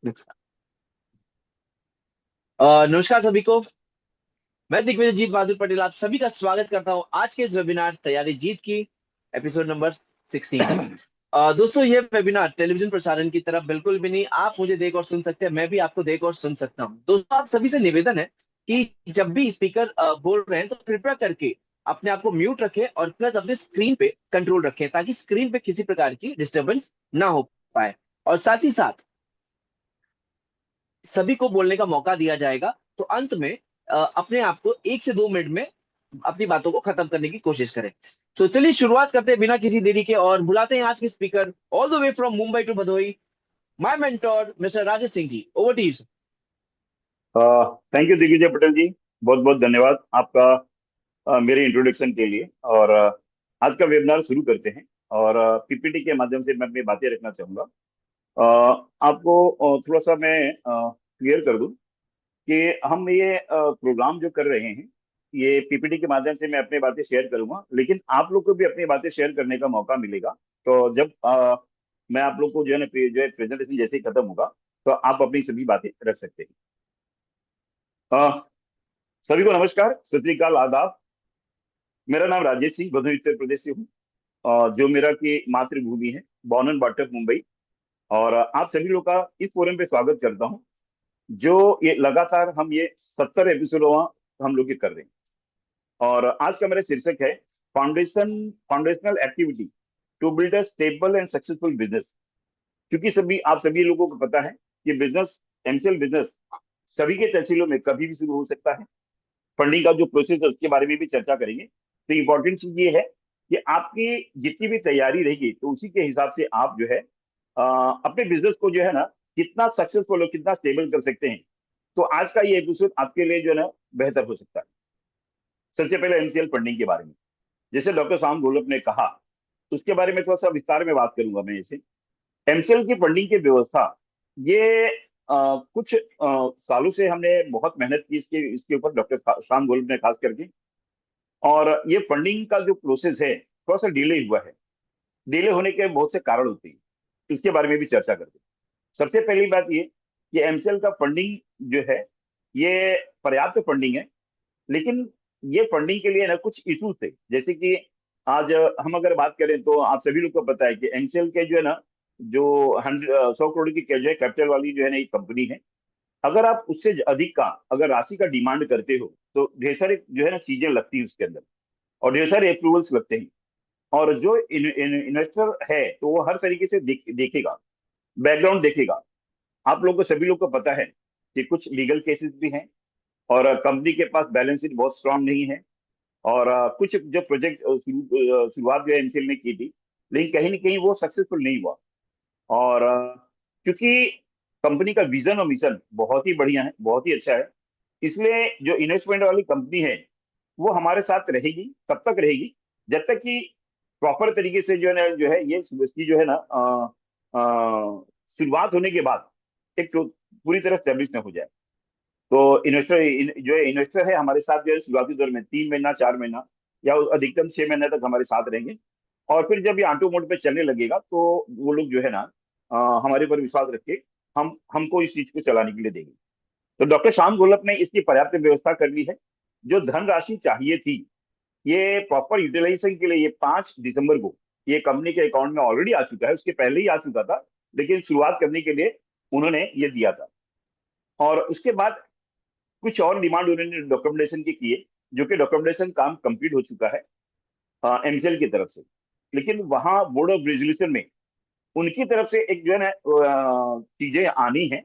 नमस्कार सभी को। मैं दिग्विजय जीत बहादुर पटेल आप सभी का स्वागत करता हूं आज के इस वेबिनार तैयारी जीत की एपिसोड नंबर 16 में। दोस्तों, ये वेबिनार टेलीविजन प्रसारण की तरह बिल्कुल भी नहीं। आप मुझे देख और सुन सकते हैं, मैं भी आपको देख और सुन सकता हूं। दोस्तों, आप सभी से निवेदन है कि जब भी स्पीकर बोल रहे हैं तो कृपया करके अपने आप को म्यूट रखें और प्लस अपने स्क्रीन पे कंट्रोल रखें, ताकि स्क्रीन पे किसी प्रकार की डिस्टरबेंस ना हो पाए। और साथ ही साथ सभी को बोलने का मौका दिया जाएगा, तो अंत में अपने आप को 1 से 2 मिनट में अपनी बातों को खत्म करने की कोशिश करें। तो चलिए शुरुआत करते हैं बिना किसी देरी के, और बुलाते हैं आज के speaker all the way from Mumbai to Bhadohi, my mentor mister Rajesh Singh ji. Over to you. Thank you Digvijay Patel ji. बहुत बहुत धन्यवाद आपका मेरे इंट्रोडक्शन के लिए। और आज का वेबिनार शुरू करते हैं। और पीपीटी के माध्यम से मैं अपनी बातें रखना चाहूँगा। आपको थोड़ा सा मैं क्लियर कर दूं कि हम ये प्रोग्राम जो कर रहे हैं, ये पीपीटी के माध्यम से मैं अपनी बातें शेयर करूंगा, लेकिन आप लोग को भी अपनी बातें शेयर करने का मौका मिलेगा। तो जब मैं आप लोग को जो है ना जो है प्रेजेंटेशन जैसे ही खत्म होगा, तो आप अपनी सभी बातें रख सकते हैं। सभी को नमस्कार, सत श्री अकाल, आदाब। मेरा नाम राजेश सिंह, भदोही उत्तर प्रदेश से हूँ। जो मेरा की मातृभूमि है, बॉर्न एंड बॉर्न मुंबई। और आप सभी लोग का इस फोरम पे स्वागत करता हूँ। जो ये लगातार हम ये 70 एपिसोड हम लोग ये कर रहे हैं। और आज का मेरा शीर्षक है foundational activity to build a stable and successful business. क्योंकि सभी आप सभी लोगों को पता है कि बिजनेस, एमसीएल बिजनेस सभी के तहसीलों में कभी भी शुरू हो सकता है। फंडिंग का जो प्रोसेस है उसके बारे में भी चर्चा करेंगे। तो इम्पोर्टेंट चीज ये है कि आपकी जितनी भी तैयारी रहेगी, तो उसी के हिसाब से आप जो है अपने बिजनेस को जो है ना कितना सक्सेसफुल और कितना स्टेबल कर सकते हैं। तो आज का ये एपिसोड आपके लिए जो है ना बेहतर हो सकता है। सबसे पहले एमसीएल फंडिंग के बारे में, जैसे डॉक्टर श्याम गोलप ने कहा, उसके बारे में थोड़ा सा विस्तार में बात करूंगा मैं। इसे एमसीएल की फंडिंग की व्यवस्था, ये कुछ सालों से हमने बहुत मेहनत की इसके इसके ऊपर, डॉक्टर श्याम गोलप ने खास करके। और ये फंडिंग का जो प्रोसेस है थोड़ा सा डिले हुआ है। डिले होने के बहुत से कारण होते हैं, इसके बारे में भी चर्चा करते हैं। सबसे पहली बात ये कि एमसीएल का फंडिंग जो है, ये पर्याप्त फंडिंग है, लेकिन ये फंडिंग के लिए ना कुछ इशू थे। जैसे कि आज हम अगर बात करें तो आप सभी लोग को पता है कि एमसीएल के जो है ना, जो 100 करोड़ की जो है कैपिटल वाली जो है ना एक कंपनी है। अगर आप उससे अधिक का अगर राशि का डिमांड करते हो, तो ढेर सारे जो है ना चीजें लगती है उसके अंदर, और ढेर सारे अप्रूवल्स लगते हैं। और जो इन्वेस्टर है तो वो हर तरीके से देखेगा, बैकग्राउंड देखेगा। आप लोग को, सभी लोग को पता है कि कुछ लीगल केसेस भी हैं, और कंपनी के पास बैलेंस शीट बहुत स्ट्रांग नहीं है। और कुछ जो प्रोजेक्ट शुरुआत जो एमसीएल ने की थी, लेकिन कहीं ना कहीं वो सक्सेसफुल नहीं हुआ। और क्योंकि कंपनी का विजन और मिशन बहुत ही बढ़िया है, बहुत ही अच्छा है, इसलिए जो इन्वेस्टमेंट वाली कंपनी है वो हमारे साथ रहेगी, तब तक रहेगी जब तक कि प्रॉपर तरीके से जो है ये इसकी जो है ना शुरुआत होने के बाद एक तो पूरी तरह स्टेब्लिश न हो जाए। तो जो है इन्वेस्टर है हमारे साथ जो है शुरुआती दौर में 3 महीना, 4 महीना, या अधिकतम 6 महीने तक हमारे साथ रहेंगे। और फिर जब ये ऑटो मोड पे चलने लगेगा, तो वो लोग जो है ना हमारे ऊपर विश्वास रख के हमको इस चीज को चलाने के लिए देंगे। तो डॉक्टर श्याम गोलप ने इसकी पर्याप्त व्यवस्था कर ली है। जो धनराशि चाहिए थी, ये प्रॉपर यूटिलाइजेशन के लिए ये 5 दिसंबर को ये कंपनी के अकाउंट में ऑलरेडी आ चुका है, उसके पहले ही आ चुका था, लेकिन शुरुआत करने के लिए उन्होंने ये दिया था। और उसके बाद कुछ और डिमांड उन्होंने डॉक्यूमेंटेशन की है, जो कि डॉक्यूमेंटेशन काम कंप्लीट हो चुका है एमसीएल की तरफ से। लेकिन वहां बोर्ड ऑफ रेजोल्यूशन में उनकी तरफ से एक जो है ना चीजें आनी है,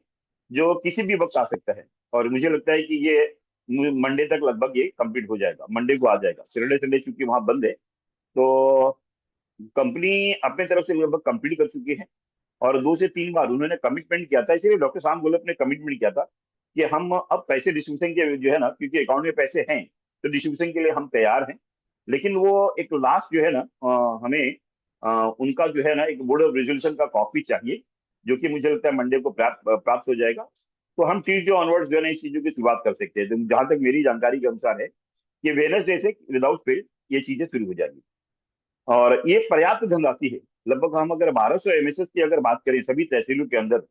जो किसी भी वक्त आ सकता है। और मुझे लगता है कि ये मंडे तक लगभग ये कंप्लीट हो जाएगा, मंडे को आ जाएगा। सैटरडे संडे चूंकि वहां बंद है, तो कंपनी अपने तरफ से लगभग कंप्लीट कर चुकी है। और 2 से 3 बार उन्होंने कमिटमेंट किया था, इसीलिए डॉक्टर श्याम गोलप ने कमिटमेंट किया था कि हम अब पैसे डिस्ट्रीब्यूशन के जो है ना, क्योंकि अकाउंट में पैसे हैं, तो डिस्ट्रीब्यूशन के लिए हम तैयार हैं। लेकिन वो एक लास्ट जो है ना हमें उनका जो है ना एक बोर्ड ऑफ रेजोल्यूशन का कॉपी चाहिए, जो कि मुझे लगता है मंडे को प्राप्त प्राप्त हो जाएगा। तो हम ट्यूजडे ऑनवर्ड्स जो है ना इस चीजों की शुरुआत कर सकते हैं। तो जहां तक मेरी जानकारी के अनुसार है कि वेडनेसडे से विदाउट फेल ये चीजें शुरू हो जाएगी। और ये पर्याप्त धनराशि है। लगभग हम अगर 1200 एमएसएस की अगर बात करें सभी तहसीलों के अंदर,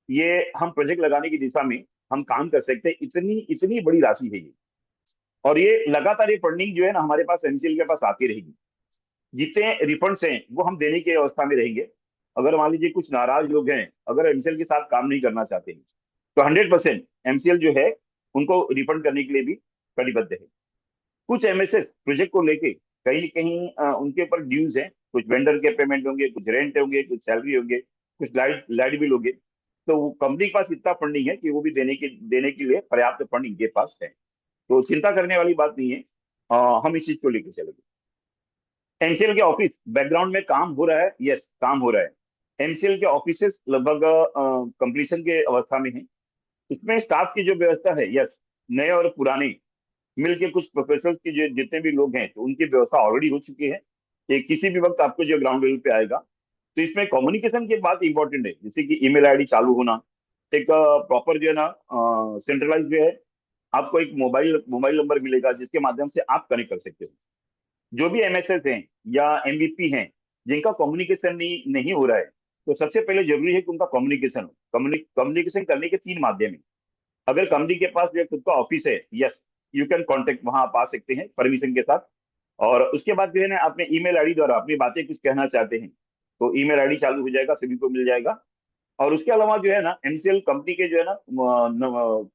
ये हम प्रोजेक्ट लगाने की दिशा में हम काम कर सकते हैं, इतनी इतनी बड़ी राशि है ये। और ये लगातार ये फंडिंग जो है ना हमारे पास एमसीएल के पास आती रहेगी। जितने रिफंड्स हैं वो हम देने की अवस्था में रहेंगे। अगर मान लीजिए कुछ नाराज लोग हैं, अगर एमसीएल के साथ काम नहीं करना चाहते हैं, तो 100% एमसीएल जो है उनको रिफंड करने के लिए भी प्रतिबद्ध है। कुछ एमएसएस प्रोजेक्ट को लेके कहीं न कहीं उनके ऊपर ड्यूज है, कुछ वेंडर के पेमेंट होंगे, कुछ रेंट होंगे, कुछ सैलरी होंगे, कुछ लाइट लाइट बिल होंगे। तो वो कंपनी के पास इतना फंडिंग है कि वो भी देने के लिए पर्याप्त फंडिंग के पास है। तो चिंता करने वाली बात नहीं है। हम इस चीज को लेकर चलेंगे। एमसीएल के ऑफिस बैकग्राउंड में काम हो रहा है, यस काम हो रहा है। एमसीएल के ऑफिस लगभग कंप्लीशन के अवस्था में है। इसमें स्टाफ की जो व्यवस्था है, यस, नए और पुराने मिलके कुछ प्रोफेशनल्स की जो जितने भी लोग हैं तो उनकी व्यवस्था ऑलरेडी हो चुकी है। कि किसी भी वक्त आपको जो ग्राउंड लेवल पे आएगा, तो इसमें कम्युनिकेशन की बात इंपॉर्टेंट है, जैसे कि ईमेल आईडी चालू होना, एक प्रॉपर जो है ना सेंट्रलाइज जो है, आपको एक मोबाइल मोबाइल नंबर मिलेगा जिसके माध्यम से आप कनेक्ट कर सकते हो। जो भी एमएसएस हैं या एमवीपी हैं जिनका कम्युनिकेशन नहीं हो रहा है, तो सबसे पहले जरूरी है कि उनका कम्युनिकेशन हो। कम्युनिकेशन करने के तीन माध्यम है। अगर कंपनी के पास जो है खुद का ऑफिस है, यस, यू कैन कॉन्टेक्ट, वहां आप आ सकते हैं परमिशन के साथ। और उसके बाद जो है ना अपने ईमेल आईडी द्वारा अपनी बातें कुछ कहना चाहते हैं, तो ईमेल आईडी चालू हो जाएगा, सभी को मिल जाएगा। और उसके अलावा जो है ना एमसीएल कंपनी के जो है ना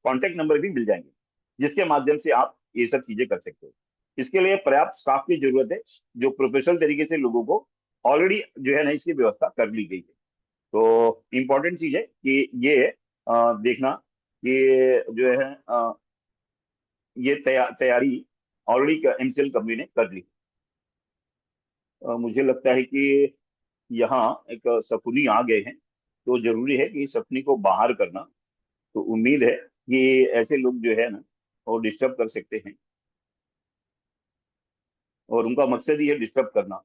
कॉन्टेक्ट नंबर भी मिल जाएंगे, जिसके माध्यम से आप ये सब चीजें कर सकते हो। इसके लिए पर्याप्त स्टाफ की जरूरत है, जो प्रोफेशनल तरीके से लोगों को ऑलरेडी जो है ना इसकी व्यवस्था कर ली गई है। तो इम्पोर्टेंट चीज है कि ये देखना कि जो है ये तैयारी ऑलरेडी एमसीएल कंपनी ने कर ली। मुझे लगता है कि यहाँ एक शकुनी आ गए हैं, तो जरूरी है कि इस शकुनी को बाहर करना। तो उम्मीद है कि ऐसे लोग जो है ना वो डिस्टर्ब कर सकते हैं, और उनका मकसद ही है डिस्टर्ब करना।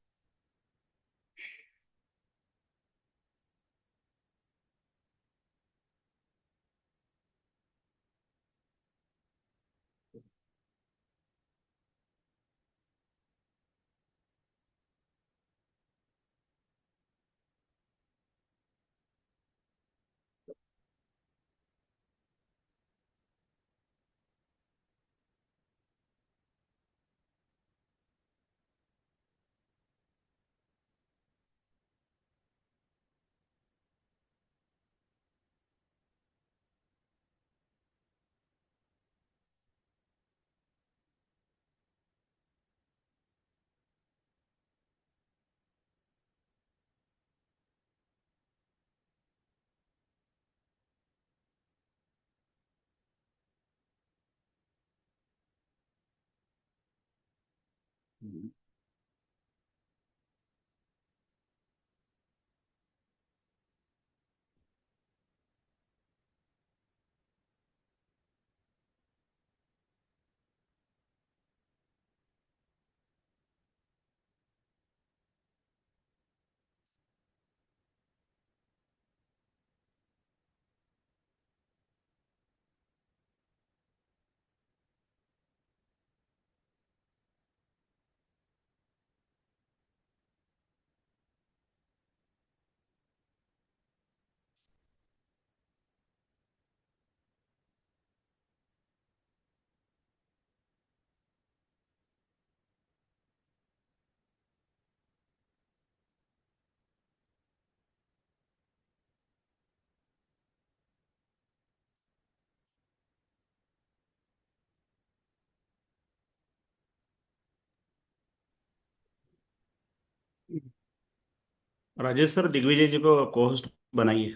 राजेश सर, दिग्विजय जी को को होस्ट बनाइए।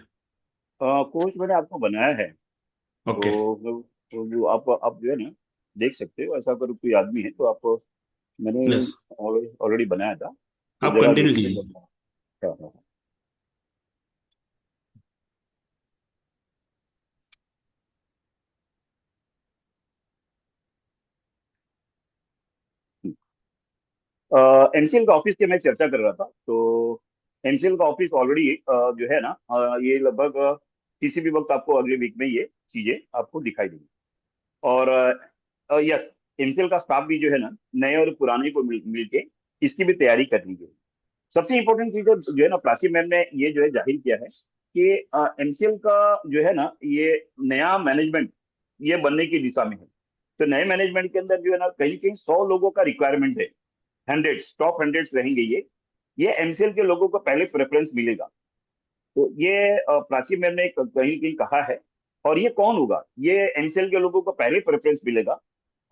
कोच मैंने आपको बनाया है। ओके। तो जो आप जो है ना देख सकते हो, ऐसा अगर कोई आदमी है तो आप, मैंने यस। ऑलरेडी बनाया था, तो आप जरा कंटिन्यू देखिए कीजिए। तो। हाँ, हाँ, एमसीएल का ऑफिस की मैं चर्चा कर रहा था। तो एमसीएल का ऑफिस ऑलरेडी जो है ना ये लगभग किसी भी वक्त आपको अगले वीक में ये चीजें आपको दिखाई देंगी। और यस, एमसीएल का स्टाफ भी जो है ना नए और पुराने को मिल के इसकी भी तैयारी कर ली गई। सबसे इंपॉर्टेंट चीज जो है ना प्राची मैम ने ये जो है जाहिर किया है कि एमसीएल का जो है ना, ये नया मैनेजमेंट ये बनने की दिशा में है। तो नए मैनेजमेंट के अंदर जो है ना, कहीं कहीं 100 लोगों का रिक्वायरमेंट है। हंड्रेड्स, टॉप हंड्रेड्स रहेंगे ये एमसीएल के लोगों को पहले प्रेफरेंस मिलेगा। तो ये प्राची मैम ने कहीं कहीं कहा है। और ये कौन होगा? ये एमसीएल के लोगों को पहले प्रेफरेंस मिलेगा।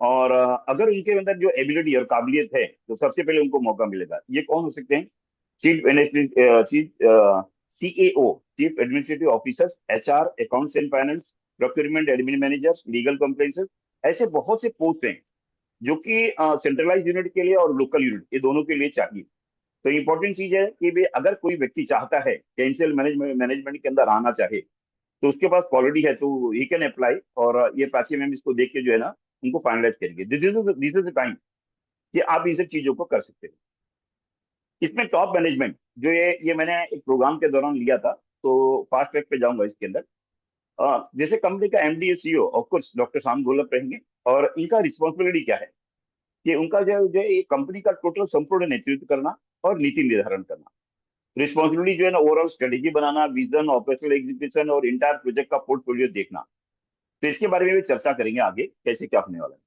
और अगर उनके अंदर जो एबिलिटी और काबिलियत है तो सबसे पहले उनको मौका मिलेगा। ये कौन हो सकते हैं? Chief chief CAO, chief administrative officers, HR, accounts and finance, procurement admin managers, legal compliances. ऐसे बहुत से पोस्ट हैं जो कि सेंट्रलाइज यूनिट के लिए और लोकल यूनिट, ये दोनों के लिए चाहिए। तो इंपॉर्टेंट चीज है कि भाई अगर कोई व्यक्ति चाहता है कैंसिल मैनेजमेंट मैनेजमेंट के अंदर आना चाहे, तो उसके पास क्वालिटी है तो ही कैन अप्लाई। और ये प्राची मैम इसको देख के जो है ना, उनको फाइनलाइज करेंगे। दिस इज द टाइम कि आप इन सब चीजों को कर सकते हैं। इसमें टॉप मैनेजमेंट जो ये मैंने एक प्रोग्राम के दौरान लिया था, तो फास्ट ट्रैक पे जाऊंगा इसके अंदर। जैसे कंपनी का MD CEO of course doctor Shyam Golap रहेंगे। और इनका रिस्पॉन्सिबिलिटी क्या है कि उनका जो जो ये कंपनी का टोटल संपूर्ण नेतृत्व करना और नीति निर्धारण करना। रिस्पॉन्सिबिलिटी जो है ना, ओवरऑल स्ट्रेटेजी बनाना, विजन, ऑपरेशनल एग्जीक्यूशन और इंटायर प्रोजेक्ट का पोर्टफोलियो देखना। तो इसके बारे में भी चर्चा करेंगे आगे कैसे क्या होने वाला है।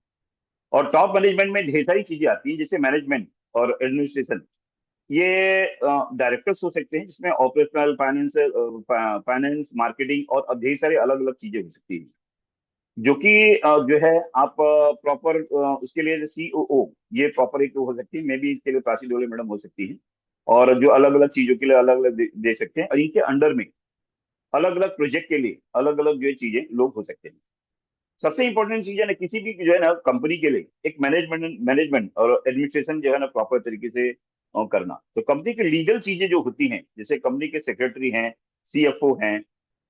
और टॉप मैनेजमेंट में ढेर सारी चीजें आती हैं, जैसे मैनेजमेंट और एडमिनिस्ट्रेशन। ये डायरेक्टर्स हो सकते हैं, जिसमें ऑपरेशनल, फाइनेंस, फाइनेंस, मार्केटिंग और अब ढेर सारे अलग अलग चीजें हो सकती हैं, जो कि जो है आप प्रॉपर उसके लिए सीओओ, ये प्रॉपर एक हो सकती है। मे बी इसके लिए प्राची डोले मैडम हो सकती है। और जो अलग अलग चीजों के लिए अलग अलग दे सकते हैं, और इनके अंडर में अलग अलग प्रोजेक्ट के लिए अलग अलग जो है चीजें लोग हो सकते हैं। सबसे इंपॉर्टेंट चीज है ना, किसी भी जो है ना कंपनी के लिए एक मैनेजमेंट मैनेजमेंट और एडमिनिस्ट्रेशन जो है ना प्रॉपर तरीके से करना। तो कंपनी की लीगल चीजें जो होती हैं, जैसे कंपनी के सेक्रेटरी हैं, सीएफओ हैं,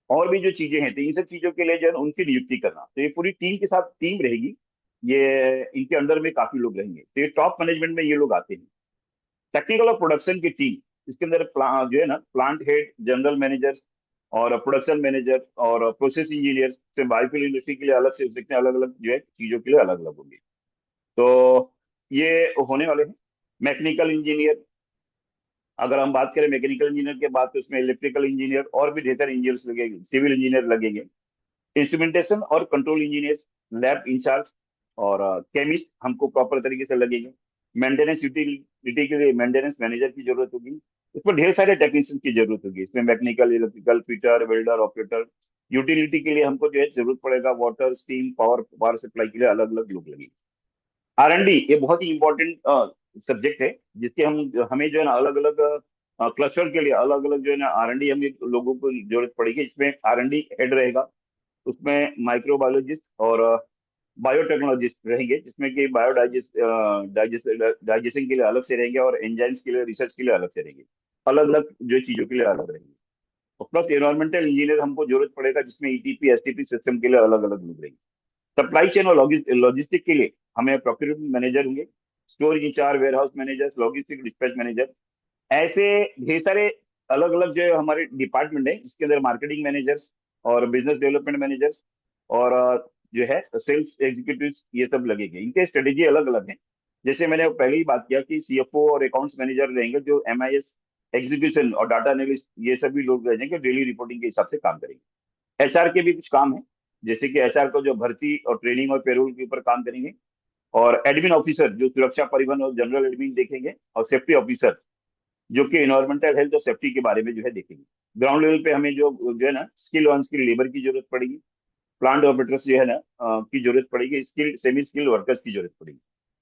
और भी जो चीजें हैं, तो इन सब चीजों के लिए जो है ना उनकी नियुक्ति करना। तो ये पूरी टीम के साथ टीम रहेगी। ये इनके अंडर में काफी लोग रहेंगे, तो ये टॉप मैनेजमेंट में ये लोग आते हैं। टेक्निकल और प्रोडक्शन की टीम, इसके अंदर जो है ना प्लांट हेड, जनरल मैनेजर और प्रोडक्शन मैनेजर और प्रोसेस इंजीनियर से बायोफ्यूल इंडस्ट्री के लिए अलग से हो सकते हैं, अलग अलग जो है चीजों के लिए अलग अलग होंगे। तो ये होने वाले हैं। मैकेनिकल इंजीनियर, अगर हम बात करें मैकेनिकल इंजीनियर के बाद, तो उसमें इलेक्ट्रिकल इंजीनियर और भी ढेर सारे इंजीनियर्स लगेंगे, सिविल इंजीनियर लगेंगे, इंस्ट्रूमेंटेशन और कंट्रोल इंजीनियर्स, लैब इंचार्ज और केमिस्ट हमको प्रॉपर तरीके से लगेंगे। मेंटेनेंस यूटिलिटी के लिए मेंटेनेंस मैनेजर की जरूरत होगी। इसमें ढेर सारे टेक्नीशियन की जरूरत होगी, इसमें mechanical, electrical, fitter, welder, operator. Utility के लिए हमको जो है जरूरत पड़ेगा water, steam, power power supply के लिए अलग अलग लोग लगेंगे। आर&डी ये बहुत ही इंपॉर्टेंट सब्जेक्ट है, जिसके हमें जो है ना अलग अलग क्लस्टर के लिए अलग अलग जो है ना आर&डी हमें लोगों को जरूरत पड़ेगी। इसमें आर&डी हेड रहेगा, उसमें माइक्रोबायोलॉजिस्ट और बायोटेक्नोलॉजिस्ट रहेंगे, जिसमें कि बायोडाइजेस्ट डाइजेशन के लिए अलग से रहेंगे और एंजाइम्स के लिए, रिसर्च के लिए अलग से रहेंगे। अलग अलग जो चीजों के लिए अलग रहेंगे। और प्लस एनवायरमेंटल इंजीनियर हमको जरूरत पड़ेगा, जिसमें ईटीपी एसटीपी सिस्टम के लिए अलग अलग लोग रहेंगे। सप्लाई चेन और लॉजिस्टिक के लिए हमें प्रोक्योरमेंट मैनेजर होंगे, storage incharge, warehouse manager, logistic dispatch manager. ऐसे ढेर सारे अलग अलग जो हमारे डिपार्टमेंट है, जिसके अंदर मार्केटिंग मैनेजर्स और बिजनेस डेवलपमेंट मैनेजर्स और जो है सेल्स एग्जीक्यूटिव, ये सब लगेंगे। इनके स्ट्रेटेजी अलग अलग है। जैसे मैंने पहले ही बात किया कि सीएफओ और अकाउंट्स मैनेजर रहेंगे, जो एमआईएस, एग्जीक्यूशन और डाटा एनालिस्ट, ये सभी लोग रहेंगे, डेली रिपोर्टिंग के हिसाब से काम करेंगे। एचआर के भी कुछ काम है, जैसे कि एचआर को जो भर्ती और ट्रेनिंग और पेरोल के ऊपर काम करेंगे। और एडमिन ऑफिसर जो सुरक्षा, परिवहन और जनरल एडमिन देखेंगे। और सेफ्टी ऑफिसर जो कि इन्वायरमेंटल हेल्थ और सेफ्टी के बारे में जो है देखेंगे। ग्राउंड लेवल पे हमें जो है ना स्किल ऑन स्किल लेबर की जरूरत पड़ेगी। प्लांट ऑपरेटर्स जो है ना की जरूरत पड़ेगी। स्किल सेमी स्किल वर्कर्स की जरूरत पड़ेगी।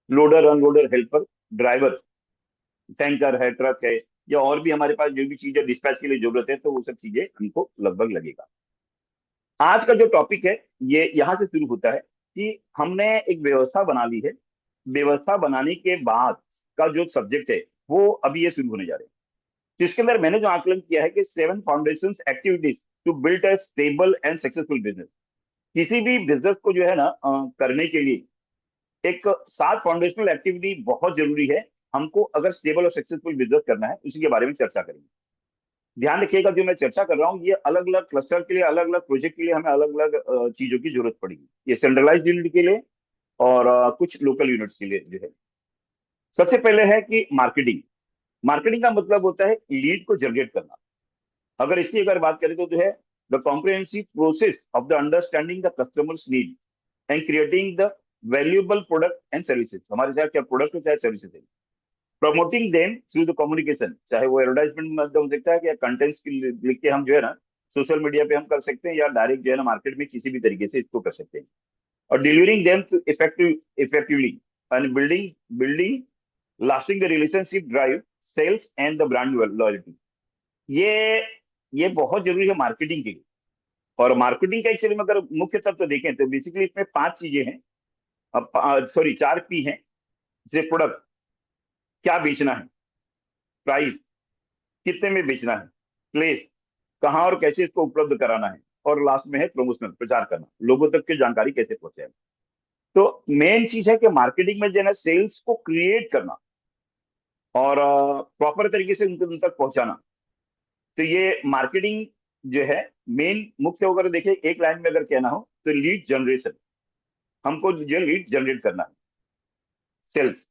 Loader, unloader, helper, driver, tanker है, ट्रक है, या और भी हमारे पास जो भी चीजें डिस्पैच के लिए जरूरत है, तो वो सब चीजें हमको लगभग लगेगा। आज का जो टॉपिक है, ये यहाँ से शुरू होता है कि हमने एक व्यवस्था बना ली है। व्यवस्था बनाने के बाद का जो सब्जेक्ट है, वो अभी ये शुरू होने जा रहे हैं। जिसके अंदर मैंने जो आकलन किया है कि 7 foundation activities to build a stable and successful business. किसी भी बिजनेस को जो है ना करने के लिए एक 7 फाउंडेशनल एक्टिविटी बहुत जरूरी है। हमको अगर स्टेबल और सक्सेसफुल बिजनेस करना है, उसी के बारे में चर्चा करेंगे। ध्यान रखिएगा, जो मैं चर्चा कर रहा हूँ, ये अलग अलग क्लस्टर के लिए, अलग अलग प्रोजेक्ट के लिए हमें अलग अलग चीजों की जरूरत पड़ेगी। ये सेंट्रलाइज यूनिट के लिए और कुछ लोकल यूनिट्स के लिए जो है। सबसे पहले है कि मार्केटिंग। मार्केटिंग का मतलब होता है लीड को जनरेट करना। अगर इसकी अगर बात करें तो जो है the comprehensive process of the understanding the customers need and creating the valuable product and services, हमारे चाहे क्या प्रोडक्ट हो चाहे सर्विसेज है, promoting them through the communication, चाहे वो एडवर्टाइजमेंट माध्यम से सकता है कि कंटेंट्स लिख के हम जो है ना सोशल मीडिया पे हम कर सकते हैं, या डायरेक्ट जो है ना मार्केट में किसी भी तरीके से इसको कर सकते हैं, और delivering them effectively and building lasting the relationship drive sales and the brand loyalty. ये ये बहुत जरूरी है मार्केटिंग के लिए। और मार्केटिंग का एक्चुअली में अगर मुख्य तत्व देखें तो बेसिकली इसमें 5 चीजें हैं, सॉरी 4 P हैं। जैसे प्रोडक्ट, क्या बेचना है, प्राइस, कितने में बेचना है, प्लेस, कहाँ और कैसे इसको उपलब्ध कराना है, और लास्ट में है प्रमोशनल, प्रचार करना, लोगों तक की जानकारी कैसे पहुंचाए। तो मेन चीज है कि मार्केटिंग में जो है ना सेल्स को क्रिएट करना और प्रॉपर तरीके से उन तक पहुंचाना। तो ये मार्केटिंग जो है मेन मुख्य अगर देखें एक लाइन में अगर कहना हो तो लीड जनरेशन, हमको जो लीड जनरेट करना है। सेल्स,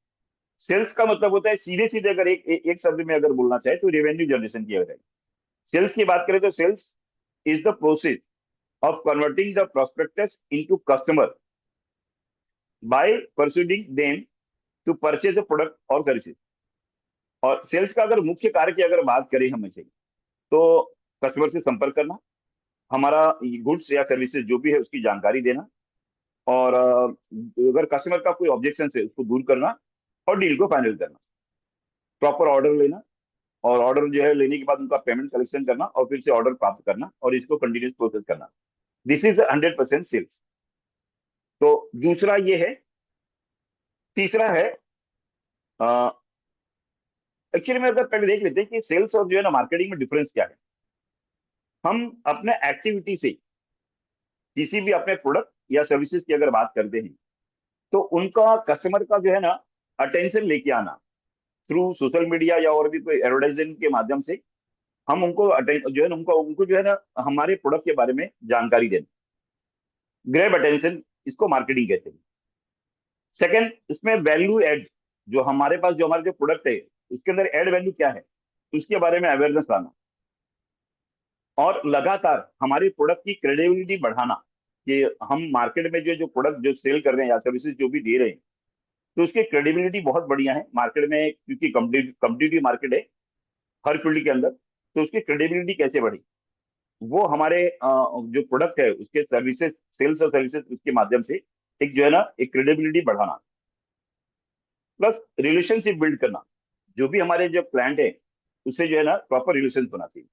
सेल्स का मतलब होता है सीधे सीधे अगर एक शब्द में अगर बोलना चाहे तो रेवेन्यू जनरेशन की अगर है। सेल्स की बात करें तो sales is the process of converting the prospects into customer by परsuading them to purchase the product और सर्विसेज। और सेल्स का अगर मुख्य कार्य की अगर बात करें हम इसे, तो कस्टमर से संपर्क करना, हमारा गुड्स या सर्विसेज जो भी है उसकी जानकारी देना, और अगर कस्टमर का कोई ऑब्जेक्शन है उसको दूर करना, और डील को फाइनल करना, प्रॉपर ऑर्डर लेना, और ऑर्डर जो है लेने के बाद उनका पेमेंट कलेक्शन करना, और फिर से ऑर्डर प्राप्त करना, और इसको कंटिन्यूस प्रोसेस करना। This is 100% sales. तो दूसरा ये है। तीसरा है, एक्चुअली में अगर पहले देख लेते हैं कि सेल्स और जो है ना मार्केटिंग में डिफरेंस क्या है। हम अपने एक्टिविटी से किसी भी अपने प्रोडक्ट या सर्विसेज की अगर बात करते हैं तो उनका कस्टमर का जो है ना अटेंशन लेके आना थ्रू सोशल मीडिया या और भी कोई एडवर्टाइजमेंट के माध्यम से, हम उनको जो है ना उनको उनको जो है ना हमारे प्रोडक्ट के बारे में जानकारी देना, ग्रैब अटेंशन, इसको मार्केटिंग कहते हैं। सेकंड, इसमें वैल्यू एड, जो हमारे पास जो हमारे जो प्रोडक्ट है उसके अंदर एड वैल्यू क्या है उसके बारे में अवेयरनेस लाना, और लगातार हमारी प्रोडक्ट की क्रेडिबिलिटी बढ़ाना, कि हम मार्केट में जो जो प्रोडक्ट जो सेल कर रहे हैं या सर्विसेज जो भी दे रहे हैं तो उसकी क्रेडिबिलिटी बहुत बढ़िया है मार्केट में, क्योंकि कम्पिटिटिव मार्केट है हर फील्ड के अंदर। तो उसकी क्रेडिबिलिटी कैसे बढ़ी, वो हमारे जो प्रोडक्ट है उसके सर्विसेज, सेल्स और सर्विसेज उसके माध्यम से एक जो है ना एक क्रेडिबिलिटी बढ़ाना, प्लस रिलेशनशिप बिल्ड करना, जो भी हमारे जो क्लाइंट है उससे जो है ना प्रॉपर रिलेशन बनाती है,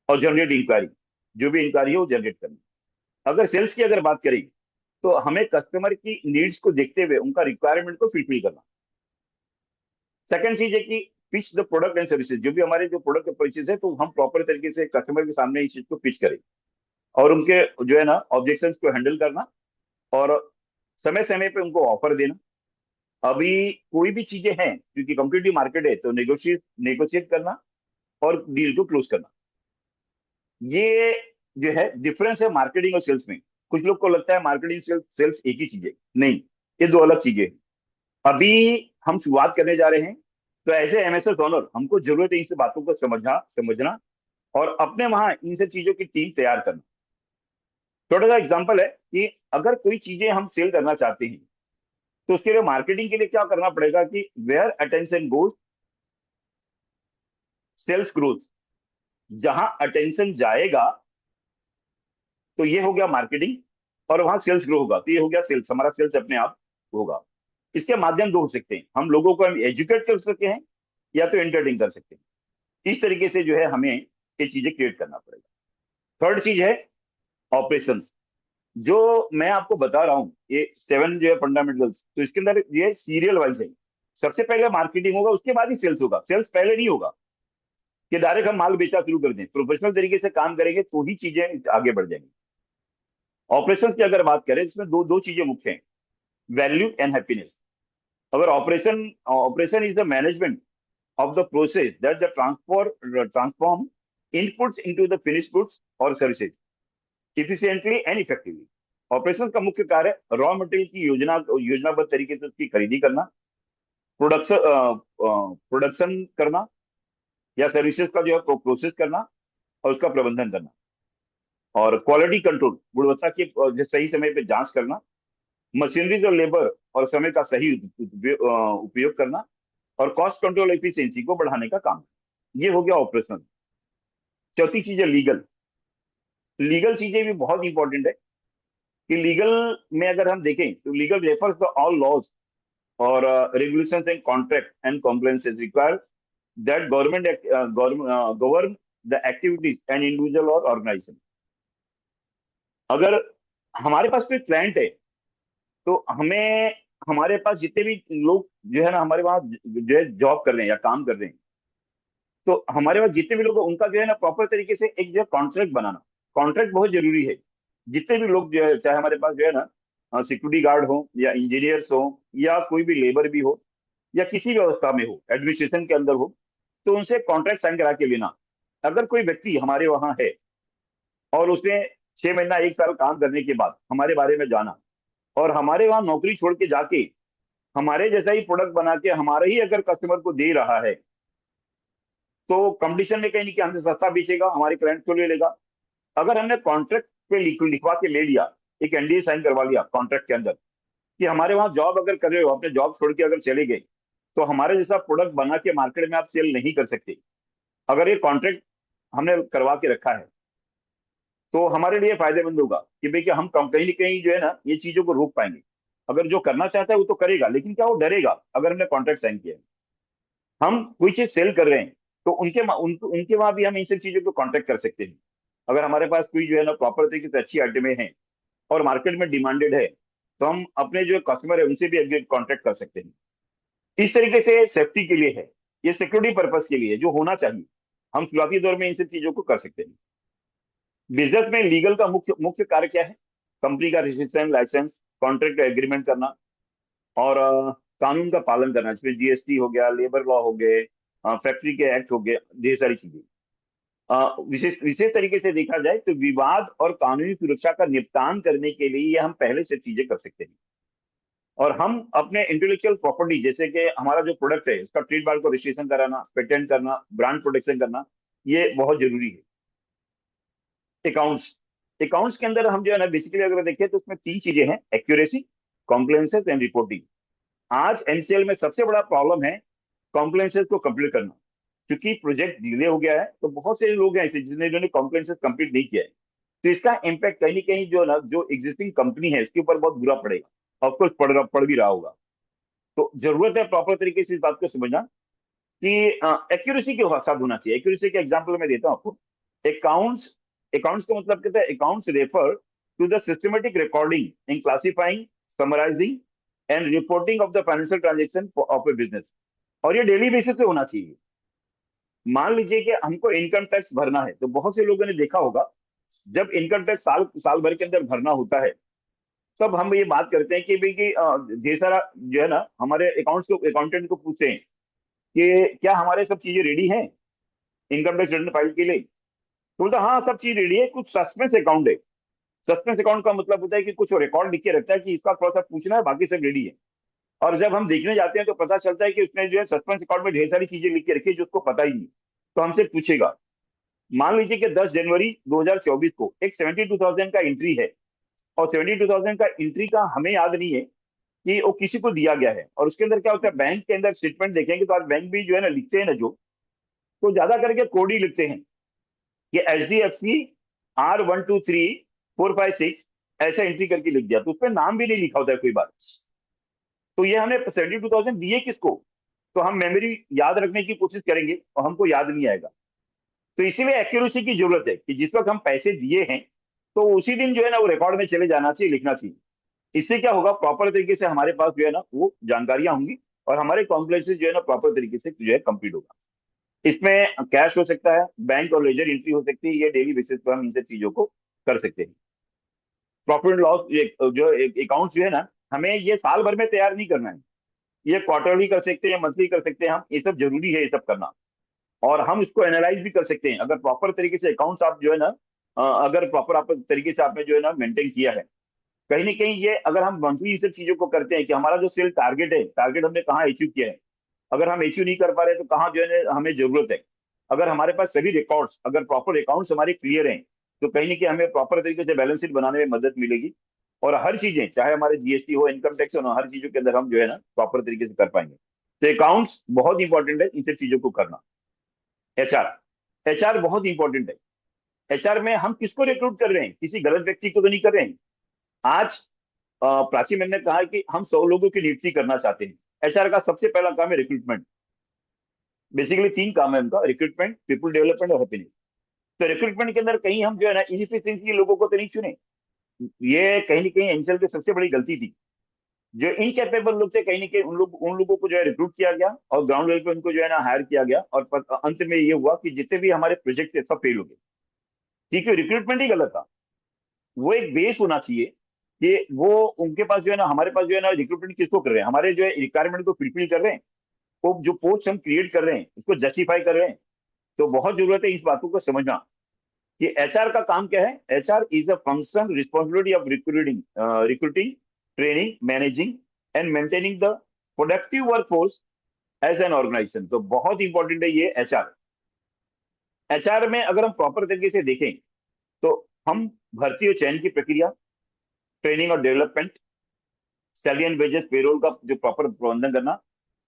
और जनरेट इंक्वायरी, जो भी इंक्वायरी है वो जनरेट करना। अगर सेल्स की अगर बात करें तो हमें कस्टमर की नीड्स को देखते हुए उनका रिक्वायरमेंट को फुलफिल करना। सेकंड चीज है कि pitch the product and services, जो भी हमारे जो प्रोडक्ट परचेज है तो हम प्रॉपर तरीके से कस्टमर के सामने इस चीज को पिच करें, और उनके जो है ना ऑब्जेक्शन को हैंडल करना, और समय समय पे उनको ऑफर देना। अभी कोई भी चीजें हैं क्योंकि कम्पिटिटिव मार्केट है तो नेगोशिएट नेगोशिएट करना और डील को क्लोज करना। ये जो है डिफरेंस है मार्केटिंग और सेल्स में। कुछ लोग को लगता है मार्केटिंग सेल्स एक ही चीज है, नहीं, ये दो अलग चीजें हैं। अभी हम शुरुआत करने जा रहे हैं, तो एज ए एमएसएस ओनर हमको जरूरत है इन सब बातों को समझना और अपने वहां इन सब चीजों की टीम तैयार करना। छोटा सा एग्जांपल है कि अगर कोई चीजें हम सेल करना चाहते हैं तो उसके लिए मार्केटिंग के लिए क्या करना पड़ेगा कि where attention goes sales growth, जहां अटेंशन जाएगा तो ये हो गया मार्केटिंग, और वहां सेल्स ग्रो होगा तो ये हो गया सेल्स, हमारा सेल्स अपने आप होगा। इसके माध्यम दो हो सकते हैं, हम लोगों को हम एजुकेट कर सकते हैं या तो एंटरटेन कर सकते हैं। इस तरीके से जो है हमें ये चीजें क्रिएट करना पड़ेगा। थर्ड चीज है ऑपरेशंस, जो मैं आपको बता रहा हूँ ये 7 जो है फंडामेंटल्स, तो इसके अंदर ये सीरियल वाइज है। सबसे पहले मार्केटिंग होगा उसके बाद ही सेल्स होगा, सेल्स पहले नहीं होगा कि डायरेक्ट हम माल बेचा शुरू कर दें। प्रोफेशनल तरीके से काम करेंगे तो ही चीजें आगे बढ़ जाएंगी। ऑपरेशंस की अगर बात करें इसमें दो दो चीजें मुख्य हैं, वैल्यू एंड हैप्पीनेस। अगर operation operation is the management of the process that the transform inputs into the finished goods or services efficiently and effectively। Operations का मुख्य कार्य रॉ मटेरियल की योजनाबद्ध तरीके से उसकी खरीदी करना, प्रोडक्शन करना, या सर्विसेज का जो है प्रोसेस करना, और उसका प्रबंधन करना, और क्वालिटी कंट्रोल, गुणवत्ता की जो सही समय पे जांच करना, मशीनरीज और लेबर और समय का सही उपयोग करना, और कॉस्ट कंट्रोल एफिशिएंसी को बढ़ाने का काम। ये हो गया ऑपरेशनल। चौथी चीज है लीगल। लीगल चीजें भी बहुत इंपॉर्टेंट है कि लीगल में अगर हम देखें तो legal refers to all laws और regulations and contract and compliances require that govern the activities and individual or organization। अगर हमारे पास कोई क्लाइंट है तो हमें, हमारे पास जितने भी लोग जो है ना हमारे वहाँ जो है जॉब कर रहे हैं या काम कर रहे हैं, तो हमारे पास जितने भी लोग हैं, उनका जो है ना प्रॉपर तरीके से एक जो है कॉन्ट्रैक्ट बनाना। कॉन्ट्रैक्ट बहुत जरूरी है। जितने भी लोग जो है, चाहे हमारे पास जो है ना सिक्योरिटी गार्ड हो या इंजीनियर्स हो या कोई भी लेबर भी हो या किसी भी व्यवस्था में हो, एडमिनिस्ट्रेशन के अंदर हो, तो उनसे कॉन्ट्रैक्ट साइन करा के लेना। अगर कोई व्यक्ति हमारे वहां है और उसने 6 महीना 1 साल काम करने के बाद हमारे बारे में जाना और हमारे वहां नौकरी छोड़ के जाके हमारे जैसा ही प्रोडक्ट बना के हमारे ही अगर कस्टमर को दे रहा है, तो कंपटीशन में कहीं नहीं कि हमसे सस्ता बेचेगा, हमारे क्लाइंट को ले लेगा। अगर हमने कॉन्ट्रैक्ट पे लिखवा के ले लिया, एक एनडीए साइन करवा लिया कॉन्ट्रैक्ट के अंदर कि हमारे वहां जॉब अगर कर रहे हो, अपने जॉब छोड़ के अगर चले गए, तो हमारे जैसा प्रोडक्ट बना के मार्केट में आप सेल नहीं कर सकते। अगर ये कॉन्ट्रैक्ट हमने करवा के रखा है तो हमारे लिए फायदेमंद होगा कि भाई कि हम कहीं ना कहीं जो है ना ये चीजों को रोक पाएंगे। अगर जो करना चाहता है वो तो करेगा, लेकिन क्या वो डरेगा? अगर हमने कॉन्ट्रैक्ट साइन किया है, हम कोई चीज सेल कर रहे हैं, तो उनके वहां भी हम इन सब चीजों को कॉन्ट्रैक्ट कर सकते हैं। अगर हमारे पास कोई जो है ना प्रॉपर तरीके से अच्छी आइटमें हैं और मार्केट में डिमांडेड है, तो हम अपने जो कस्टमर है उनसे भी अग्री कॉन्ट्रैक्ट कर सकते हैं। इस तरीके से सेफ्टी के लिए है, ये सिक्योरिटी पर्पज के लिए जो होना चाहिए, हम शुरुआती दौर में इन सब चीजों को कर सकते हैं। बिजनेस में लीगल का मुख्य मुख्य कार्य क्या है? कंपनी का रजिस्ट्रेशन, लाइसेंस, कॉन्ट्रैक्ट एग्रीमेंट करना और कानून का पालन करना, जिसमें जीएसटी हो गया, लेबर लॉ हो गए, फैक्ट्री के एक्ट हो गए, ढेर सारी चीजें। विशेष विशेष तरीके से देखा जाए तो विवाद और कानूनी सुरक्षा का निपटान करने के लिए ये हम पहले से चीजें कर सकते हैं। और हम अपने इंटेलेक्चुअल प्रॉपर्टी, जैसे कि हमारा जो प्रोडक्ट है इसका ट्रेडमार्क को रजिस्ट्रेशन कराना, पेटेंट करना, ब्रांड प्रोटेक्शन करना, ये बहुत जरूरी है। अकाउंट्स, अकाउंट्स के अंदर हम जो है ना बेसिकली अगर देखें तो उसमें 3 चीजें हैं: एक्यूरेसी, कॉम्प्लायंसेस एंड रिपोर्टिंग। आज एनसीएल में सबसे बड़ा प्रॉब्लम है कॉम्प्लायंसेस को कंप्लीट करना। क्योंकि प्रोजेक्ट डिले हो गया है, तो बहुत से लोग हैं ऐसे जिन्होंने कॉम्प्लायंसेस कंप्लीट नहीं किया है, तो इसका इम्पैक्ट कहीं ना कहीं जो ना जो एग्जिस्टिंग कंपनी है उसके ऊपर बहुत बुरा पड़ेगा। ऑफकोर्स पड़ भी रहा होगा। तो जरूरत है प्रॉपर तरीके से इस बात को समझना कि एक्यूरेसी के साथ होना चाहिए। एक्यूरेसी के एग्जांपल मैं देता हूं आपको। अकाउंट्स, अकाउंट्स का मतलब कहता है accounts refer to the systematic recording in classifying, summarising and reporting of the financial transaction of a business. और ये डेली बेसिस पे होना चाहिए। मान लीजिए कि हमको इनकम टैक्स भरना है, तो बहुत से लोगों ने देखा होगा जब इनकम टैक्स साल साल भर के अंदर भरना होता है, तब हम ये बात करते हैं कि भाई कि ढेर सारा जो है ना हमारे अकाउंट्स को, अकाउंटेंट को पूछते हैं कि क्या हमारे सब चीजें रेडी हैं इनकम टैक्स रिटर्न फाइल के लिए। तो बोलता हाँ सब चीज रेडी है, कुछ सस्पेंस अकाउंट है। सस्पेंस अकाउंट का मतलब होता है कि कुछ रिकॉर्ड लिख के रखता है कि इसका थोड़ा सा पूछना है, बाकी सब रेडी है। और जब हम देखने जाते हैं तो पता चलता है कि उसने जो है सस्पेंस अकाउंट में ढेर सारी चीजें लिख के रखी है जो उसको पता ही नहीं। तो हमसे पूछेगा। मान लीजिए कि 10 जनवरी 2024 को एक 72,000 का एंट्री है, और 72,000 का एंट्री का हमें याद नहीं है कि वो किसी को दिया गया है। और उसके अंदर क्या होता है, बैंक के अंदर स्टेटमेंट देखेंगे तो आज बैंक भी जो है ना लिखते हैं ना जो, तो ज्यादा करके कोड ही लिखते हैं कि HDFC R123456 ऐसा एंट्री करके लिख दिया, तो उस पर नाम भी नहीं लिखा होता है कोई बात। तो ये हमने 72,000 दिए किसको? तो हम मेमोरी याद रखने की कोशिश करेंगे और हमको याद नहीं आएगा। तो इसीलिए एक्यूरेसी की जरूरत है कि जिस वक्त हम पैसे दिए हैं तो उसी दिन जो है ना वो रिकॉर्ड में चले जाना चाहिए, लिखना चाहिए। इससे क्या होगा, प्रॉपर तरीके से हमारे पास जो है ना वो जानकारियां होंगी और हमारे कॉम्प्लेक्स जो है ना प्रॉपर तरीके से जो है कंप्लीट होगा। इसमें कैश हो सकता है, बैंक और लेजर एंट्री हो सकती है, ये डेली बेसिस पर हम इन सब चीजों को कर सकते हैं। प्रॉफिट एंड लॉस जो अकाउंट जो है ना, हमें ये साल भर में तैयार नहीं करना है, ये क्वार्टरली कर सकते हैं, मंथली कर सकते हैं हम, ये सब जरूरी है ये सब करना। और हम इसको एनालाइज भी कर सकते हैं अगर प्रॉपर तरीके से अकाउंट्स आप जो है ना अगर प्रॉपर आप तरीके से आपने जो है ना मेंटेन किया है। कहीं ना कहीं ये अगर हम मंथली इन सब चीजों को करते हैं कि हमारा जो सेल टारगेट है, टारगेट हमने कहाँ अचीव किया है, अगर हम अचीव नहीं कर पा रहे तो कहाँ जो है ना हमें जरूरत है, अगर हमारे पास सभी रिकॉर्ड्स, अगर प्रॉपर अकाउंट्स हमारे क्लियर हैं, तो कहीं ना कहीं हमें प्रॉपर तरीके से बैलेंस शीट बनाने में मदद मिलेगी। और हर चीजें, चाहे हमारे जीएसटी हो, इनकम टैक्स हो, हर चीजों के अंदर हम जो है ना प्रॉपर तरीके से कर पाएंगे। तो अकाउंट्स बहुत इंपॉर्टेंट है, इन सब चीजों को करना। एचआर, एचआर बहुत इंपॉर्टेंट है। एचआर में हम किसको रिक्रूट कर रहे हैं? किसी गलत व्यक्ति को तो नहीं कर रहे हैं। आज प्राची मैम ने कहा कि हम 100 लोगों की नियुक्ति करना चाहते हैं। एचआर का सबसे पहला काम है रिक्रूटमेंट। बेसिकली 3 काम है उनका: रिक्रूटमेंट, पीपल डेवलपमेंट और हैप्पीनेस। तो रिक्रूटमेंट के अंदर कहीं हम जो है ना इनफिशिएंसी लोगों को तो नहीं चुने। ये कहीं ना कहीं एनसीएल की सबसे बड़ी गलती थी। जो इनकैपेबल लोग थे, कहीं ना कहीं उन लोगों को जो है रिक्रूट किया गया और ग्राउंड लेवल पे उनको जो है ना हायर किया गया, और अंत में ये हुआ कि जितने भी हमारे प्रोजेक्ट थे सब फेल हो गए, क्योंकि रिक्रूटमेंट ही गलत था। वो एक बेस होना चाहिए कि वो उनके पास जो है ना, हमारे पास जो है ना रिक्रूटमेंट किसको कर रहे हैं, हमारे जो है रिक्वायरमेंट को फुलफिल कर रहे हैं, वो जो पोस्ट हम क्रिएट कर रहे हैं उसको जस्टिफाई कर रहे हैं। तो बहुत जरूरत है इस बातों को समझना कि एचआर का काम क्या है। HR is a function responsibility of recruiting, training, managing and maintaining the productive workforce as an organisation. तो बहुत इंपॉर्टेंट है ये एचआर। एचआर में अगर हम प्रॉपर तरीके से देखें तो हम भर्ती और चयन की प्रक्रिया, ट्रेनिंग और development, salary and wages, payroll का जो प्रॉपर प्रबंधन करना,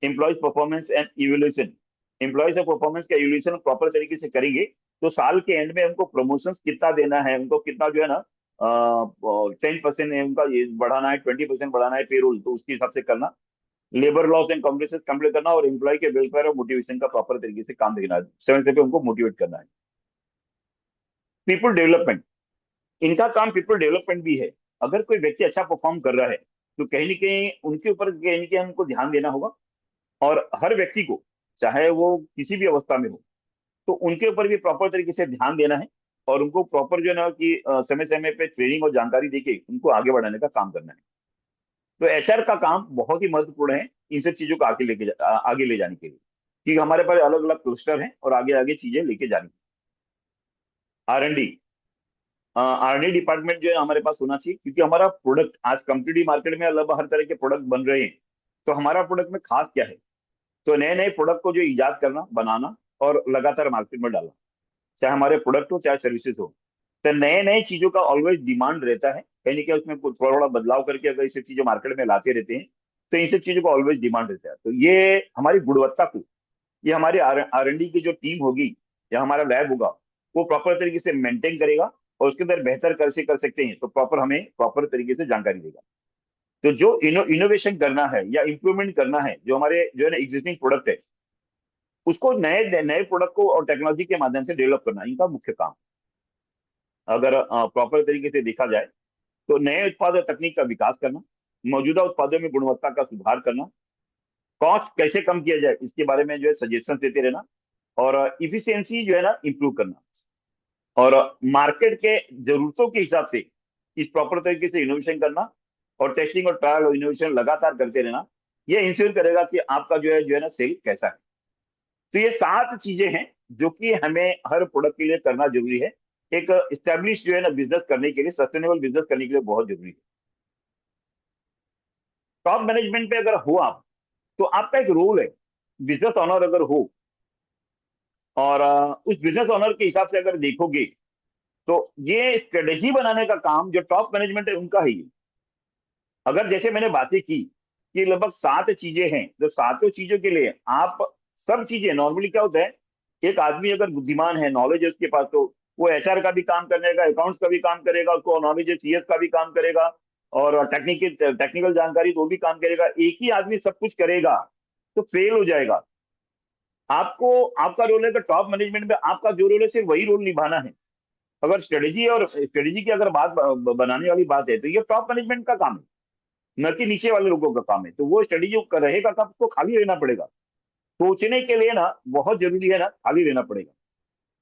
employees performance and evolution, employees का परफॉर्मेंस का इवोल्यूशन प्रॉपर तरीके से करेंगे तो साल के एंड में हमको प्रमोशन कितना देना है, उनको कितना जो है ना 10% है उनका ये बढ़ाना है, 20% बढ़ाना है पेरोल, तो उसके हिसाब से करना, लेबर लॉस एंड कॉम्प्रेसेस कंप्लीट करना, और एम्प्लॉय के वेलफेयर और मोटिवेशन का प्रॉपर तरीके से काम देखना है, 7 पे उनको मोटिवेट करना है। पीपल डेवलपमेंट, इनका काम पीपल डेवलपमेंट भी है। अगर कोई व्यक्ति अच्छा परफॉर्म कर रहा है तो कहीं ना कहीं उनके ऊपर कहीं ना कहीं हमको ध्यान देना होगा। और हर व्यक्ति को, चाहे वो किसी भी अवस्था में हो, तो उनके ऊपर भी प्रॉपर तरीके से ध्यान देना है और उनको प्रॉपर जो है ना कि समय समय पे ट्रेनिंग और जानकारी देके उनको आगे बढ़ाने का काम करना है। तो एचआर का काम बहुत ही महत्वपूर्ण है इन सब चीजों को आगे ले जाने के लिए, क्योंकि हमारे पास अलग अलग क्लस्टर हैं और आगे आगे चीजें लेके जानी। आर एन डी डिपार्टमेंट जो है हमारे पास होना चाहिए, क्योंकि हमारा प्रोडक्ट आज कम्पिटिटिव मार्केट में अलग हर तरह के प्रोडक्ट बन रहे हैं। तो हमारा प्रोडक्ट में खास क्या है? तो नए नए प्रोडक्ट को जो इजाद करना, बनाना और लगातार मार्केट में डालना, चाहे हमारे प्रोडक्ट हो चाहे सर्विसेज हो। तो नए नए चीजों का ऑलवेज डिमांड रहता है, कहीं ना कहीं उसमें थोड़ा थोड़ा बदलाव करके अगर ये चीजें मार्केट में लाते रहते हैं तो इन सब चीजों का ऑलवेज डिमांड रहता है। तो ये हमारी गुणवत्ता को, ये हमारी आर एन डी की जो टीम होगी या हमारा लैब होगा, वो प्रॉपर तरीके से मेंटेन करेगा और उसके अंदर बेहतर कैसे कर सकते हैं तो प्रॉपर हमें प्रॉपर तरीके से जानकारी देगा। तो जो इनोवेशन करना है या इंप्रूवमेंट करना है, जो हमारे जो है ना एग्जिस्टिंग प्रोडक्ट है, उसको नए नए प्रोडक्ट को और टेक्नोलॉजी के माध्यम से डेवलप करना, इनका मुख्य काम। अगर प्रॉपर तरीके से देखा जाए तो नए उत्पाद और तकनीक का विकास करना, मौजूदा उत्पादों में गुणवत्ता का सुधार करना, कॉस्ट कैसे कम किया जाए इसके बारे में जो है सजेशन देते रहना, और इफिशियंसी जो है ना इंप्रूव करना, और मार्केट के जरूरतों के हिसाब से इस प्रॉपर तरीके से इनोवेशन करना, और टेस्टिंग और ट्रायल और इनोवेशन लगातार करते रहना। ये इंश्योर करेगा कि आपका जो है ना सेल कैसा है। तो ये 7 चीजें हैं जो कि हमें हर प्रोडक्ट के लिए करना जरूरी है। एक स्टैब्लिश जो है ना बिजनेस करने के लिए, सस्टेनेबल बिजनेस करने के लिए बहुत जरूरी है। टॉप मैनेजमेंट पे अगर हो आप, तो आपका एक रोल है, बिजनेस ऑनर अगर हो, और उस बिजनेस ऑनर के हिसाब से अगर देखोगे तो ये स्ट्रेटेजी बनाने का काम जो टॉप मैनेजमेंट है उनका ही है। अगर जैसे मैंने बातें की कि लगभग 7 चीजें हैं, जो सातों चीजों के लिए आप, सब चीजें नॉर्मली क्या होता है, एक आदमी अगर बुद्धिमान है, नॉलेज है उसके पास, तो वो एचआर का भी काम करेगा, अकाउंट्स का भी काम करेगा, उसको नॉलेज है सीएस का भी काम करेगा, और टेक्निकल जानकारी तो भी काम करेगा। एक ही आदमी सब कुछ करेगा तो फेल हो जाएगा। आपको, आपका रोल है कि टॉप मैनेजमेंट में आपका जो रोल है सिर्फ वही रोल निभाना है। अगर स्ट्रेटेजी की अगर बात बनाने वाली बात है तो ये टॉप मैनेजमेंट का काम है, न कि नीचे वाले लोगों का काम है। तो वो स्ट्रेटेजी रहेगा कब, तो खाली रहना पड़ेगा। सोचने के लिए ना बहुत जरूरी है ना खाली रहना पड़ेगा,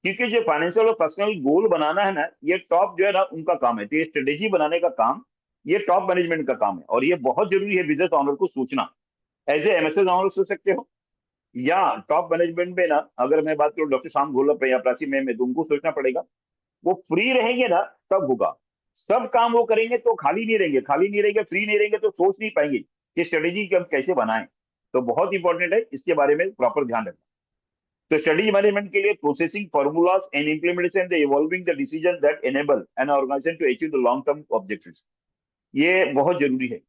क्योंकि जो फाइनेंशियल और पर्सनल गोल बनाना है ना, ये टॉप जो है ना उनका काम है। तो ये स्ट्रेटेजी बनाने का काम ये टॉप मैनेजमेंट का काम है, और ये बहुत जरूरी है बिजनेस ऑनर को सोचना। एज ए एमएसएस ऑनर सोच सकते हो, या टॉप मैनेजमेंट में ना अगर मैं बात करूँ डॉक्टर श्याम घोलप या प्राची मैम है, तो उनको सोचना पड़ेगा। वो फ्री रहेंगे ना तब होगा, सब काम वो करेंगे तो खाली नहीं रहेंगे, खाली नहीं रहेंगे, फ्री नहीं रहेंगे तो सोच नहीं पाएंगे कि स्ट्रेटेजी हम कैसे बनाएं। तो बहुत इंपॉर्टेंट है, इसके बारे में प्रॉपर ध्यान रखना। तो स्ट्रेटेजी मैनेजमेंट के लिए processing formulas and implementation the evolving the decision that enable an organisation to achieve the long term objectives, ये बहुत जरूरी है।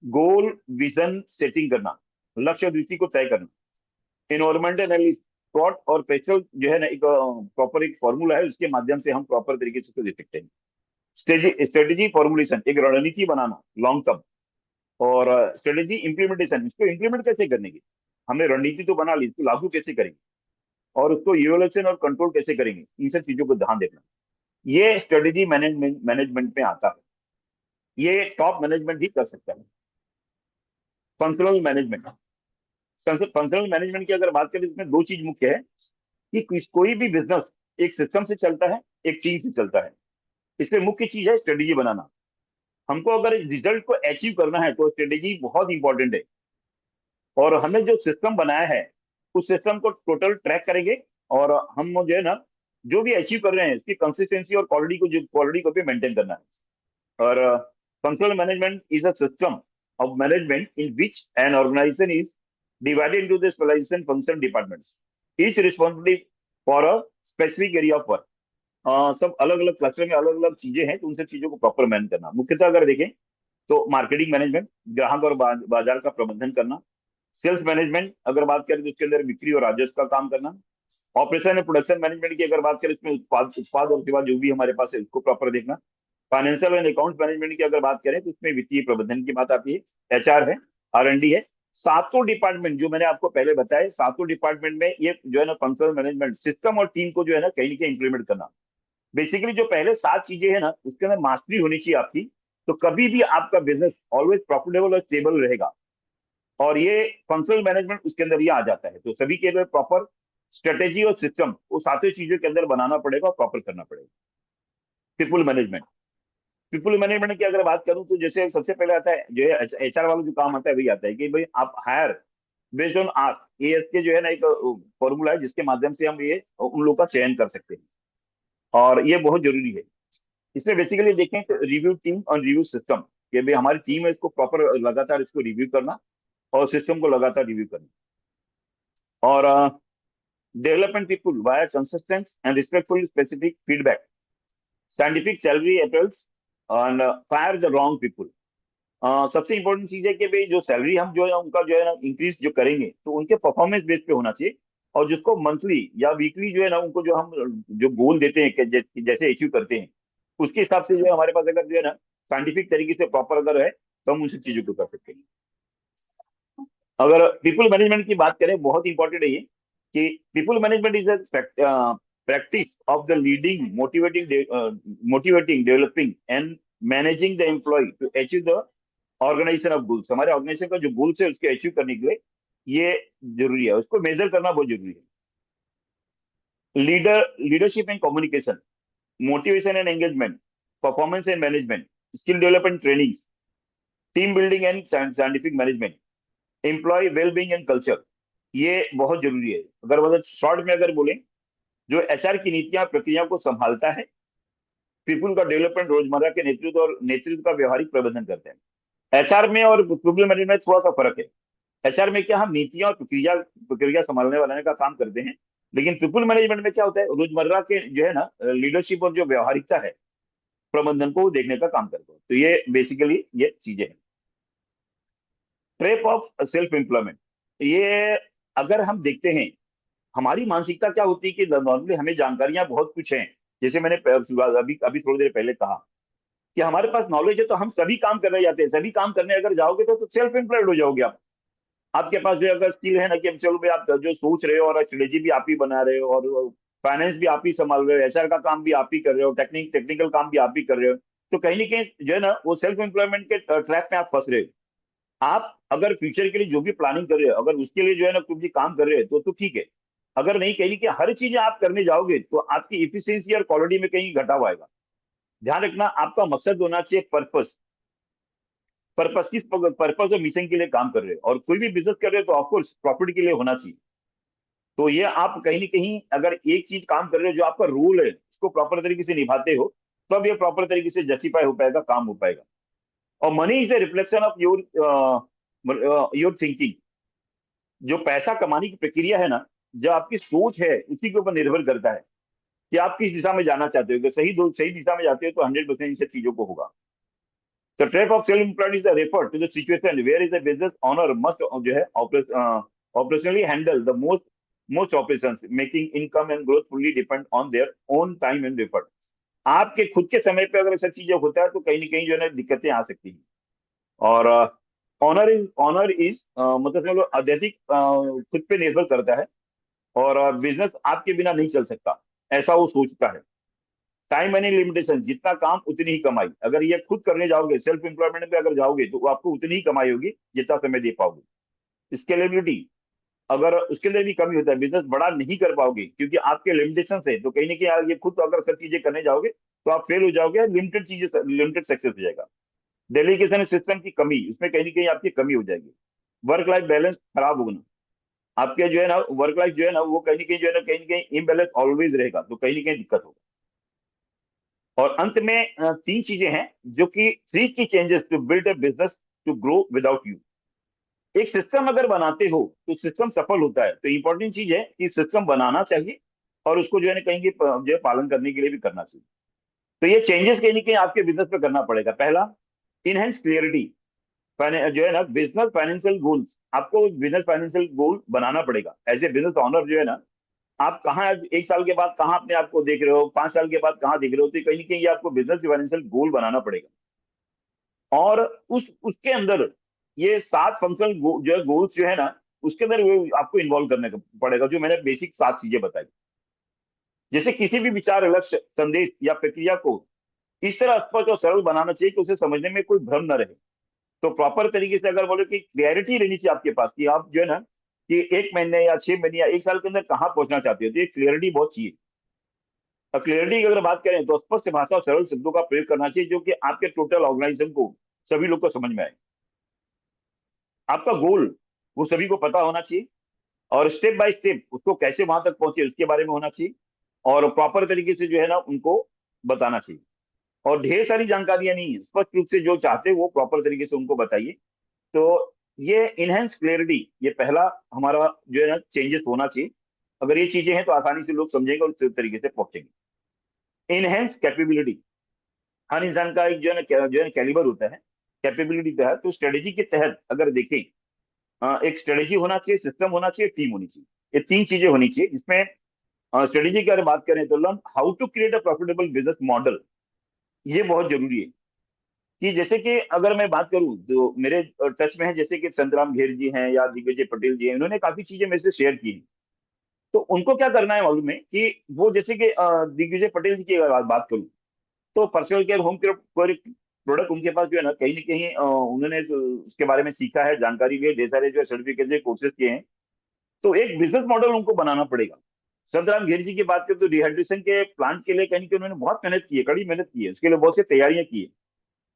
गोल विजन सेटिंग करना, लक्ष्य दृष्टि को तय करना, एनवायरमेंटल एनालिसिस, शॉर्ट और पेस्टल जो है ना, एक प्रॉपर एक फॉर्मूला है, उसके माध्यम से हम प्रॉपर तरीके से दे सकते हैं। स्ट्रेटेजी फॉर्मुलेशन, एक रणनीति बनाना लॉन्ग टर्म, और स्ट्रेटेजी इंप्लीमेंटेशन, इसको इंप्लीमेंट कैसे करने की, हमने रणनीति तो बना ली, इसको लागू कैसे करेंगे और उसको इवोल्यूशन और कंट्रोल कैसे करेंगे, इन सब चीजों को ध्यान देना, ये स्ट्रेटेजी मैनेजमेंट मैनेजमेंट में आता है। ये टॉप मैनेजमेंट ही कर सकता है। फंक्शनल मैनेजमेंट, फंक्शनल मैनेजमेंट की अगर बात करें, इसमें दो चीज मुख्य है कि कोई भी बिजनेस एक सिस्टम से चलता है, एक टीम से चलता है। इसमें मुख्य चीज है स्ट्रेटेजी बनाना। हमको अगर रिजल्ट को अचीव करना है तो स्ट्रेटेजी बहुत इंपॉर्टेंट है, और हमने जो सिस्टम बनाया है उस सिस्टम को टोटल ट्रैक करेंगे, और हम जो है ना, जो भी अचीव कर रहे हैं उसकी कंसिस्टेंसी और क्वालिटी को भी मेंटेन करना है। और functional management is a system of management in which an organisation is divided into the specialization function departments, each responsible for a specific area of work। सब अलग अलग क्लस्टर में अलग अलग चीजें हैं, तो उन सब चीजों को प्रॉपर मैनेज करना। मुख्यतः अगर देखें तो मार्केटिंग मैनेजमेंट, ग्राहक और बाजार का प्रबंधन करना। सेल्स मैनेजमेंट अगर बात करें तो उसके अंदर बिक्री और राजस्व का काम करना। ऑपरेशन एंड प्रोडक्शन मैनेजमेंट की अगर बात करें, इसमें उत्पाद और सेवा जो भी हमारे पास है उसको प्रॉपर देखना। फाइनेंशियल एंड अकाउंट मैनेजमेंट की अगर बात करें तो उसमें वित्तीय प्रबंधन की बात आती है, एचआर है, आर&डी है। सातों डिपार्टमेंट जो मैंने आपको पहले बताए, सातों डिपार्टमेंट में ये जो है ना फंक्शनल मैनेजमेंट सिस्टम और टीम को जो है ना कहीं ना कहीं इंप्लीमेंट करना। बेसिकली जो पहले सात चीजें है ना, उसके अंदर मास्टरी होनी चाहिए आपकी, तो कभी भी आपका बिजनेस ऑलवेज प्रॉफिटेबल और स्टेबल रहेगा। और ये फंक्शनल मैनेजमेंट उसके अंदर ये आ जाता है। तो सभी के लिए प्रॉपर स्ट्रेटेजी और सिस्टम वो सातों चीजों के अंदर बनाना पड़ेगा और प्रॉपर करना पड़ेगा। पीपुल मैनेजमेंट, पीपुल मैनेजमेंट की अगर बात करूं तो जैसे सबसे पहले आता है जो है एचआर वाला जो काम आता है, वही आता है कि भाई आप hire based on ask, A S K जो है ना एक फॉर्मूला है जिसके माध्यम से हम ये उन लोगों का चयन कर सकते हैं, और ये बहुत जरूरी है। इसमें बेसिकली देखें तो रिव्यू टीम और रिव्यू सिस्टम, कि भाई हमारी टीम है, इसको प्रॉपर लगातार इसको रिव्यू करना और सिस्टम को लगातार रिव्यू करना। और development people via consistent and respectful specific feedback, scientific salary approach and fire the wrong people. सबसे इंपॉर्टेंट चीज है कि भाई जो सैलरी हम जो है उनका जो है ना इंक्रीज जो करेंगे तो उनके परफॉर्मेंस बेस पे होना चाहिए, और जिसको मंथली या वीकली जो है ना उनको जो हम जो गोल देते हैं कि जैसे अचीव करते हैं, उसके हिसाब से जो है हमारे पास अगर जो है ना साइंटिफिक तरीके से प्रॉपर अगर है तो हम उन सब चीजों को कर सकते हैं। अगर पीपल मैनेजमेंट की बात करें, बहुत इंपॉर्टेंट है ये कि people management is practice of the leading, motivating, developing and managing the employ to achieve the organisation of goals. हमारे ऑर्गेनाइजेशन का जो गोल्स है उसके अचीव करने के लिए ये जरूरी है, उसको मेजर करना बहुत जरूरी है। Leadership and communication, motivation and engagement, performance and management, skill development training, team building and scientific management, employ wellbeing and culture, ये बहुत जरूरी है। अगर मतलब शॉर्ट में अगर बोले, जो एचआर की नीतियां प्रक्रियाओं को संभालता है, पीपुल का डेवलपमेंट, रोजमर्रा के नेतृत्व और नेतृत्व का व्यवहारिक प्रबंधन करते हैं। एचआर में और पीपल मैनेजमेंट में थोड़ा सा फर्क है। एचआर में क्या हम नीतियां और प्रक्रिया प्रक्रिया संभालने वाले का काम करते हैं, लेकिन पीपल मैनेजमेंट में क्या होता है, रोजमर्रा के जो है ना लीडरशिप और जो व्यवहारिकता है प्रबंधन को देखने का काम करते हैं। तो ये बेसिकली ये चीजें हैं। ट्रैप ऑफ सेल्फ एम्प्लॉयमेंट, ये अगर हम देखते हैं हमारी मानसिकता क्या होती है कि नॉर्मली हमें जानकारियां बहुत कुछ हैं, जैसे मैंने अभी अभी थोड़ी देर पहले कहा कि हमारे पास नॉलेज है तो हम सभी काम करने जाते हैं। सभी काम करने अगर जाओगे तो सेल्फ एम्प्लॉयड हो जाओगे आप। आपके पास जो अगर स्किल है ना कि चलो भाई आप जो सोच रहे हो और स्ट्रेटेजी भी आप ही बना रहे हो और फाइनेंस भी आप ही संभाल रहे हो, एचआर का काम भी आप ही कर रहे हो, टेक्निकल काम भी आप ही कर रहे हो, तो कहीं ना कहीं जो है ना वो सेल्फ एम्प्लॉयमेंट के ट्रैप में आप फंस रहे हो। आप अगर फ्यूचर के लिए जो भी प्लानिंग कर रहे हो, अगर उसके लिए जो है ना कुछ भी काम कर रहे हो तो ठीक है। अगर नहीं, कहीं कि हर चीजें आप करने जाओगे तो आपकी इफिशियंसी और क्वालिटी में कहीं घटाव आएगा। ध्यान रखना, आपका मकसद होना चाहिए पर्पस। पर्पस किस पर्पस और मिशन के लिए काम कर रहे हो, और कोई भी बिजनेस कर रहे हो तो ऑफकोर्स प्रॉफिट के लिए होना चाहिए। तो ये आप कहीं ना कहीं अगर एक चीज काम कर रहे हो, जो आपका रोल है उसको प्रॉपर तरीके से निभाते हो, तब ये प्रॉपर तरीके से जस्टिफाई हो पाएगा, काम हो पाएगा। और money is a reflection of your thinking. जो पैसा कमाने की प्रक्रिया है ना, जो आपकी सोच है उसी के ऊपर निर्भर करता है कि आप किस दिशा में जाना चाहते हो। अगर सही दिशा में जाते हो तो 100% इन सब चीजों को होगा। The trap of self-employed is a refer to the situation where is a business owner must जो है operationally handle the most operations, making income and growth fully depend on their own time and effort। आपके खुद के समय पे अगर ऐसा चीजें होता है तो कहीं ना कहीं जो है ना दिक्कतें आ सकती हैं। और ऑनर इज मतलब समझ लो अत्यधिक खुद पे निर्भर करता है, और बिजनेस आपके बिना नहीं चल सकता, ऐसा वो सोचता है। टाइम मनी लिमिटेशन, जितना काम उतनी ही कमाई। अगर ये खुद करने जाओगे, सेल्फ एम्प्लॉयमेंट पे अगर जाओगे तो आपको उतनी ही कमाई होगी जितना समय दे पाओगे। स्केलेबिलिटी, अगर उसके अंदर भी कमी होता है, बिजनेस बड़ा नहीं कर पाओगे क्योंकि आपके लिमिटेशन है। तो कहीं ना कहीं आप ये खुद अगर सब चीजें करने जाओगे तो आप फेल हो जाओगे, लिमिटेड सक्सेस हो जाएगा। डेलीगेशन सिस्टम की कमी, इसमें कहीं ना कहीं आपकी कमी हो जाएगी। वर्क लाइफ बैलेंस खराब होना, आपके जो है ना वर्क लाइफ जो है ना वो कहीं ना कहीं जो है ना कहीं ना कहीं इम्बैलेंस ऑलवेज रहेगा, तो कहीं ना कहीं दिक्कत होगा। और अंत में तीन चीजें हैं जो कि three key changes to build a business to grow without you. एक सिस्टम अगर बनाते हो तो सिस्टम सफल होता है, तो इंपॉर्टेंट चीज है कि सिस्टम बनाना चाहिए और उसको जो है ना कहीं जो है पालन करने के लिए भी करना चाहिए। तो ये चेंजेस कहीं ना कहीं आपके बिजनेस पे करना पड़ेगा। पहला, इनहेंस क्लियरिटी, जो है ना बिजनेस फाइनेंशियल गोल्स, आपको बिजनेस फाइनेंशियल गोल बनाना पड़ेगा। एज ए बिजनेस ऑनर जो है ना, आप कहाँ एक साल के बाद कहाँ अपने आप को देख रहे हो, 5 साल के बाद कहाँ देख रहे हो, तो कहीं ना कहीं ये आपको बिजनेस फाइनेंशियल गोल बनाना पड़ेगा। और उसके अंदर ये 7 फंक्शनल जो है गोल्स जो है ना, उसके अंदर वो आपको इन्वॉल्व करने का पड़ेगा, जो मैंने बेसिक 7 चीजें बताई। जैसे किसी भी विचार, लक्ष्य, संदेश या प्रक्रिया को इस तरह स्पष्ट और सरल बनाना चाहिए कि उसे समझने में कोई भ्रम न रहे। तो प्रॉपर तरीके से अगर बोले कि क्लैरिटी रहनी चाहिए आपके पास कि आप जो है ना कि 1 महीने या 6 महीने या 1 साल के अंदर कहाँ पहुंचना चाहते हो, तो ये क्लियरिटी बहुत चाहिए। और क्लियरिटी की अगर बात करें तो स्पष्ट भाषा और सरल शब्दों का प्रयोग करना चाहिए जो कि आपके टोटल ऑर्गेनाइजेशन को, सभी लोग को समझ में आए। आपका गोल वो सभी को पता होना चाहिए, और स्टेप बाय स्टेप उसको कैसे वहां तक पहुंचे उसके बारे में होना चाहिए, और प्रॉपर तरीके से जो है ना उनको बताना चाहिए। और ढेर सारी जानकारियां नहीं, स्पष्ट रूप से जो चाहते हैं वो प्रॉपर तरीके से उनको बताइए। तो ये इनहेंस क्लियरिटी, ये पहला हमारा जो है ना चेंजेस होना चाहिए। अगर ये चीजें हैं तो आसानी से लोग समझेंगे और उस तरीके से पहुंचेंगे। इनहेंस कैपेबिलिटी, हर इंसान का एक जो है ना कैलिबर होता है, कैपेबिलिटी का है। तो स्ट्रेटेजी के तहत अगर देखें, एक स्ट्रेटेजी होना चाहिए, सिस्टम होना चाहिए, टीम होनी चाहिए। ये तीन चीजें होनी चाहिए, जिसमें स्ट्रेटेजी की अगर बात करें तो learn how to create a profitable business model, ये बहुत जरूरी है। कि जैसे कि अगर मैं बात करूं तो मेरे टच में है, जैसे कि संतराम घेर जी हैं या दिग्विजय पटेल जी हैं, इन्होंने काफी चीजें मेरे से शेयर की हैं। तो उनको क्या करना है मालूम है कि वो जैसे कि दिग्विजय पटेल जी की अगर बात करूं तो personal care home care product उनके पास जो है ना कहीं उन्होंने उसके बारे में सीखा है, जानकारी ली है, ढेर सारे जो है सर्टिफिकेट कोर्सेज किए हैं। तो एक बिजनेस मॉडल उनको बनाना पड़ेगा। संतराम घेर जी की बात करें तो डिहाइड्रेशन के प्लांट के लिए कहीं उन्होंने बहुत मेहनत की है, कड़ी मेहनत की है, उसके लिए बहुत सी तैयारियां की है।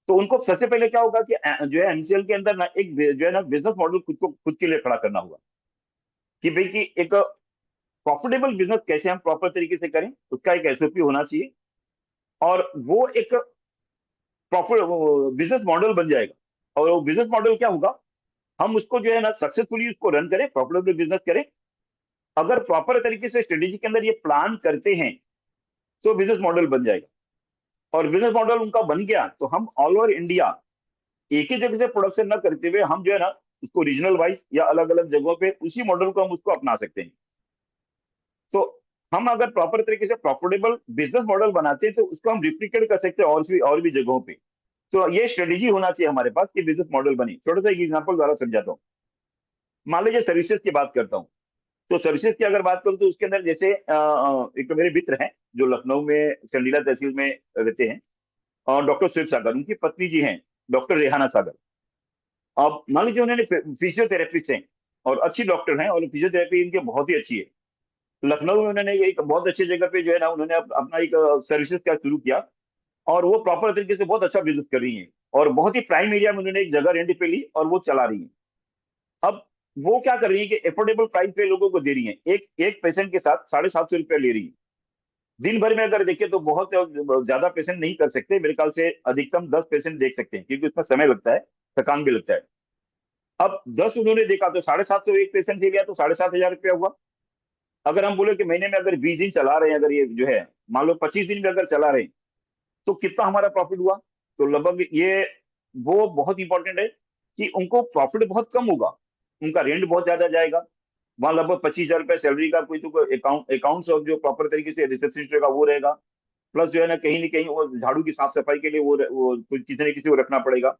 तो उनको सबसे पहले क्या होगा कि जो है एमसीएल के अंदर ना एक जो है ना बिजनेस मॉडल खुद के लिए खड़ा करना होगा कि भाई कि एक प्रॉफिटेबल बिजनेस कैसे हम प्रॉपर तरीके से करें, उसका एक एसओपी होना चाहिए। और वो एक प्रॉफिट बिजनेस मॉडल बन जाएगा। और वो बिजनेस मॉडल क्या होगा, हम उसको जो है ना सक्सेसफुली उसको रन करें, प्रॉफिटेबल बिजनेस करें। अगर प्रॉपर तरीके से स्ट्रेटेजी के अंदर ये प्लान करते हैं तो बिजनेस मॉडल बन जाएगा। और बिजनेस मॉडल उनका बन गया तो हम ऑल ओवर इंडिया एक ही जगह से प्रोडक्शन न करते हुए हम जो है ना उसको रीजनल वाइज या अलग अलग जगहों पे उसी मॉडल को हम उसको अपना सकते हैं। तो हम अगर प्रॉपर तरीके से प्रॉफिटेबल बिजनेस मॉडल बनाते हैं तो उसको हम रिप्लिकेट कर सकते हैं और भी जगहों पे। तो ये स्ट्रेटेजी होना चाहिए हमारे पास कि बिजनेस मॉडल बने। छोटा सा एक एग्जाम्पल द्वारा समझाता हूँ। मान लीजिए सर्विसेज की बात करता हूँ। तो सर्विसेज की अगर बात करूँ तो उसके अंदर जैसे एक तो मेरे मित्र हैं जो लखनऊ में संडीला तहसील में रहते हैं, और डॉक्टर शिव सागर, उनकी पत्नी जी हैं डॉक्टर रेहाना सागर। अब मान लीजिए उन्होंने फिजियोथेरेपिस्ट हैं और अच्छी डॉक्टर हैं, और फिजियोथेरेपी इनकी बहुत ही अच्छी है। लखनऊ में उन्होंने एक बहुत अच्छी जगह पे जो है ना उन्होंने अपना एक सर्विसेज का शुरू किया, और वो प्रॉपर तरीके से बहुत अच्छा बिजनेस कर रही हैं। और बहुत ही प्राइम एरिया में उन्होंने एक जगह रेंट पे ली और वो चला रही है। अब वो क्या कर रही है कि अफोर्डेबल प्राइस पे लोगों को दे रही है, एक एक पेशेंट के साथ 750 रुपया ले रही है। दिन भर में अगर देखें तो बहुत ज्यादा पेशेंट नहीं कर सकते, मेरे ख्याल से अधिकतम 10 पेशेंट देख सकते हैं, क्योंकि उसमें समय लगता है, थकान भी लगता है। अब 10 उन्होंने देखा तो 750 एक पेशेंट से लिया तो 7,500 रुपया हुआ। अगर हम बोले कि महीने में अगर 20 दिन चला रहे हैं, अगर ये जो है मान लो 25 दिन भी अगर चला रहे हैं, तो कितना हमारा प्रॉफिट हुआ? तो लगभग ये वो बहुत इंपॉर्टेंट है कि उनको प्रॉफिट बहुत कम होगा, उनका रेंट बहुत ज्यादा जाएगा। वहां लगभग 25,000 रुपये सैलरी का कोई तो अकाउंट्स और जो प्रॉपर तरीके से रिसेप्शनिस्ट रहेगा वो रहेगा, प्लस जो है ना कहीं वो झाड़ू की साफ सफाई के लिए वो किसी न किसी को रखना पड़ेगा,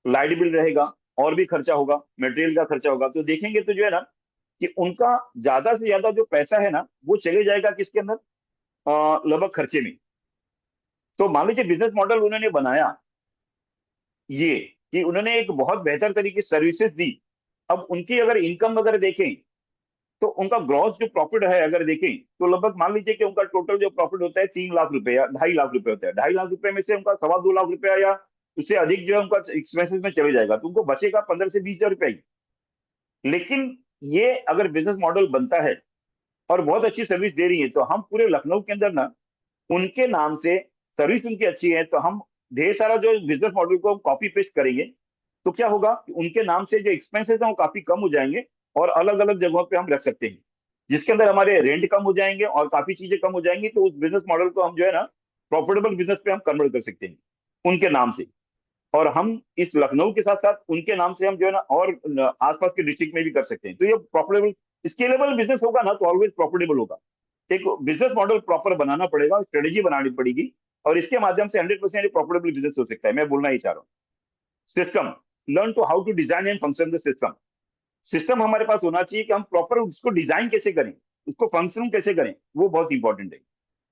लाइट बिल रहेगा, और भी खर्चा होगा, मटेरियल का खर्चा होगा। तो देखेंगे तो जो है ना कि उनका ज्यादा से ज्यादा जो पैसा है ना वो चले जाएगा किसके अंदर, लगभग खर्चे में। तो मान लीजिए बिजनेस मॉडल उन्होंने बनाया ये कि उन्होंने एक बहुत बेहतर तरीके से सर्विसेज दी। अब उनकी अगर इनकम अगर देखें तो उनका ग्रॉस जो प्रॉफिट है अगर देखें तो लगभग मान लीजिए कि उनका टोटल जो प्रॉफिट होता है 3 लाख रुपए या 2.5 लाख रुपए होता है। 2.5 लाख रुपए में से उनका 2.25 लाख रुपया या उससे अधिक जो है उनका एक्सपेंसेस में चले जाएगा, तो उनको बचेगा 15 से 20 हजार रुपया ही। लेकिन ये अगर बिजनेस मॉडल बनता है और बहुत अच्छी सर्विस दे रही है, तो हम पूरे लखनऊ के अंदर ना उनके नाम से, सर्विस उनकी अच्छी है तो हम ढेर सारा जो बिजनेस मॉडल को कॉपी पेस्ट करेंगे, तो क्या होगा कि उनके नाम से जो एक्सपेंसेस हैं वो काफी कम हो जाएंगे और अलग अलग जगहों पे हम रख सकते हैं, जिसके अंदर हमारे रेंट कम हो जाएंगे और काफी चीजें कम हो जाएंगी। तो उस बिजनेस मॉडल को हम जो है ना प्रॉफिटेबल बिजनेस पे हम कन्वर्ट कर सकते हैं उनके नाम से। और हम इस लखनऊ के साथ साथ उनके नाम से हम जो है ना और आसपास के डिस्ट्रिक्ट में भी कर सकते हैं। तो ये प्रॉफिटेबल स्केलेबल बिजनेस होगा ना तो ऑलवेज प्रॉफिटेबल होगा। एक बिजनेस मॉडल प्रॉपर बनाना पड़ेगा, स्ट्रेटेजी बनानी पड़ेगी, और इसके माध्यम से 100% प्रॉफिटेबल बिजनेस हो सकता है। मैं बोलना ही चाह रहा हूँ system, learn to how to design and function the system. System हमारे पास होना चाहिए कि हम प्रॉपर उसको डिजाइन कैसे करें, उसको फंक्शन कैसे करें, वो बहुत इंपॉर्टेंट है।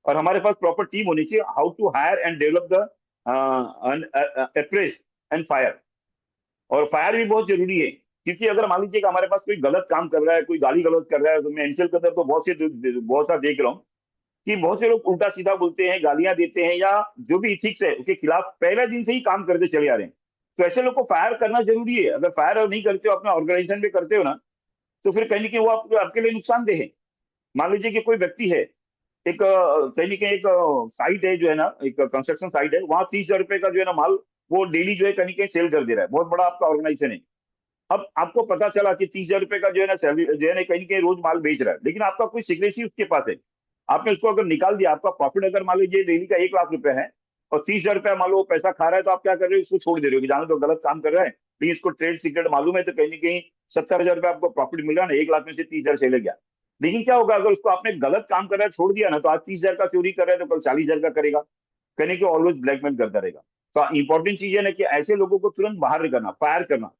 और हमारे पास प्रॉपर टीम होनी चाहिए, how to hire and develop the appraise and fire. और फायर भी बहुत जरूरी है, क्योंकि अगर मान लीजिए कि हमारे पास कोई गलत काम कर रहा है, कोई गाली गलौज कर रहा है, तो मैं एनसीएल के अंदर तो बहुत सा देख रहा हूँ कि बहुत से लोग उल्टा सीधा बोलते हैं, गालियां देते हैं, या जो भी इथिक्स है उसके खिलाफ पहले दिन से ही काम करते चले आ रहे हैं। तो ऐसे लोग को फायर करना जरूरी है। अगर फायर नहीं करते हो, अपने ऑर्गेनाइजेशन में करते हो ना, तो फिर कहीं ना कहीं वो आपके लिए नुकसानदेह है। मान लीजिए कि कोई व्यक्ति है, एक कहीं ना कहीं एक साइट है जो है ना, एक कंस्ट्रक्शन साइट है, वहां 30,000 रुपए का जो है ना माल वो डेली जो है कहीं ना कहीं सेल कर दे रहा है, बहुत बड़ा आपका ऑर्गेनाइजेशन है। अब आपको पता चला कि 30,000 रुपए का जो है ना सैलरी जो है ना कहीं ना कहीं रोज माल बेच रहा है, लेकिन आपका कोई सिक्रेसी उसके पास है। आपने उसको अगर निकाल दिया, आपका प्रॉफिट अगर मान लीजिए डेली का 1 लाख रुपए है और 30,000 रुपया मान लो वो पैसा खा रहा है, तो आप क्या कर रहे हो, इसको छोड़ दे रहे हो कि जानो तो गलत काम कर रहा है, लेकिन इसको ट्रेड सीक्रेट मालूम है, तो कहीं ना कहीं 70,000 रुपया आपको प्रॉफिट मिल रहा है ना, 1 लाख में से 30,000 चले गया। लेकिन क्या होगा अगर उसको आपने गलत काम कर रहा है छोड़ दिया ना, तो आज 30,000 का चोरी कर रहा है तो कल 40,000 का करेगा, कहने की ऑलवेज ब्लैकमेल करता रहेगा। तो इंपॉर्टेंट चीज है ना कि ऐसे लोगों को तुरंत बाहर करना, फायर करना।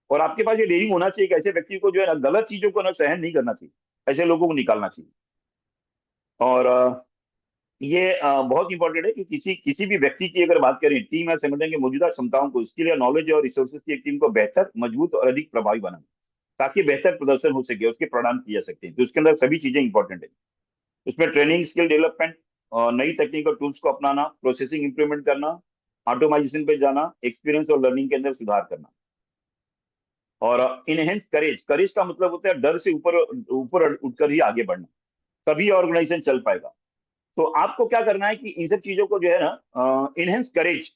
और आपके पास ये डेयरिंग होना चाहिए कि ऐसे व्यक्ति को जो है ना गलत चीजों को ना सहन नहीं करना चाहिए, ऐसे लोगों को निकालना चाहिए। और ये बहुत इंपॉर्टेंट है कि किसी किसी भी व्यक्ति की अगर बात करें, टीम या संगठन की मौजूदा क्षमताओं को, स्किल या नॉलेज और रिसोर्सेज की एक टीम को बेहतर, मजबूत और अधिक प्रभावी बनाना, ताकि बेहतर प्रदर्शन हो सके, उसके प्रदान किए जा सकते हैं। तो उसके अंदर सभी चीजें इंपॉर्टेंट है। उसमें ट्रेनिंग, स्किल डेवलपमेंट, नई तकनीक और टूल्स को अपनाना, प्रोसेसिंग इंप्रूवमेंट करना, ऑटोमाइजेशन पे जाना, एक्सपीरियंस और लर्निंग के अंदर सुधार करना। और इनहेंस करेज, करेज का मतलब होता है डर से ऊपर ऊपर उठकर ही आगे बढ़ना, तभी ऑर्गेनाइजेशन चल पाएगा। तो आपको क्या करना है कि इन सब चीजों को जो है ना इनहेंस करेज,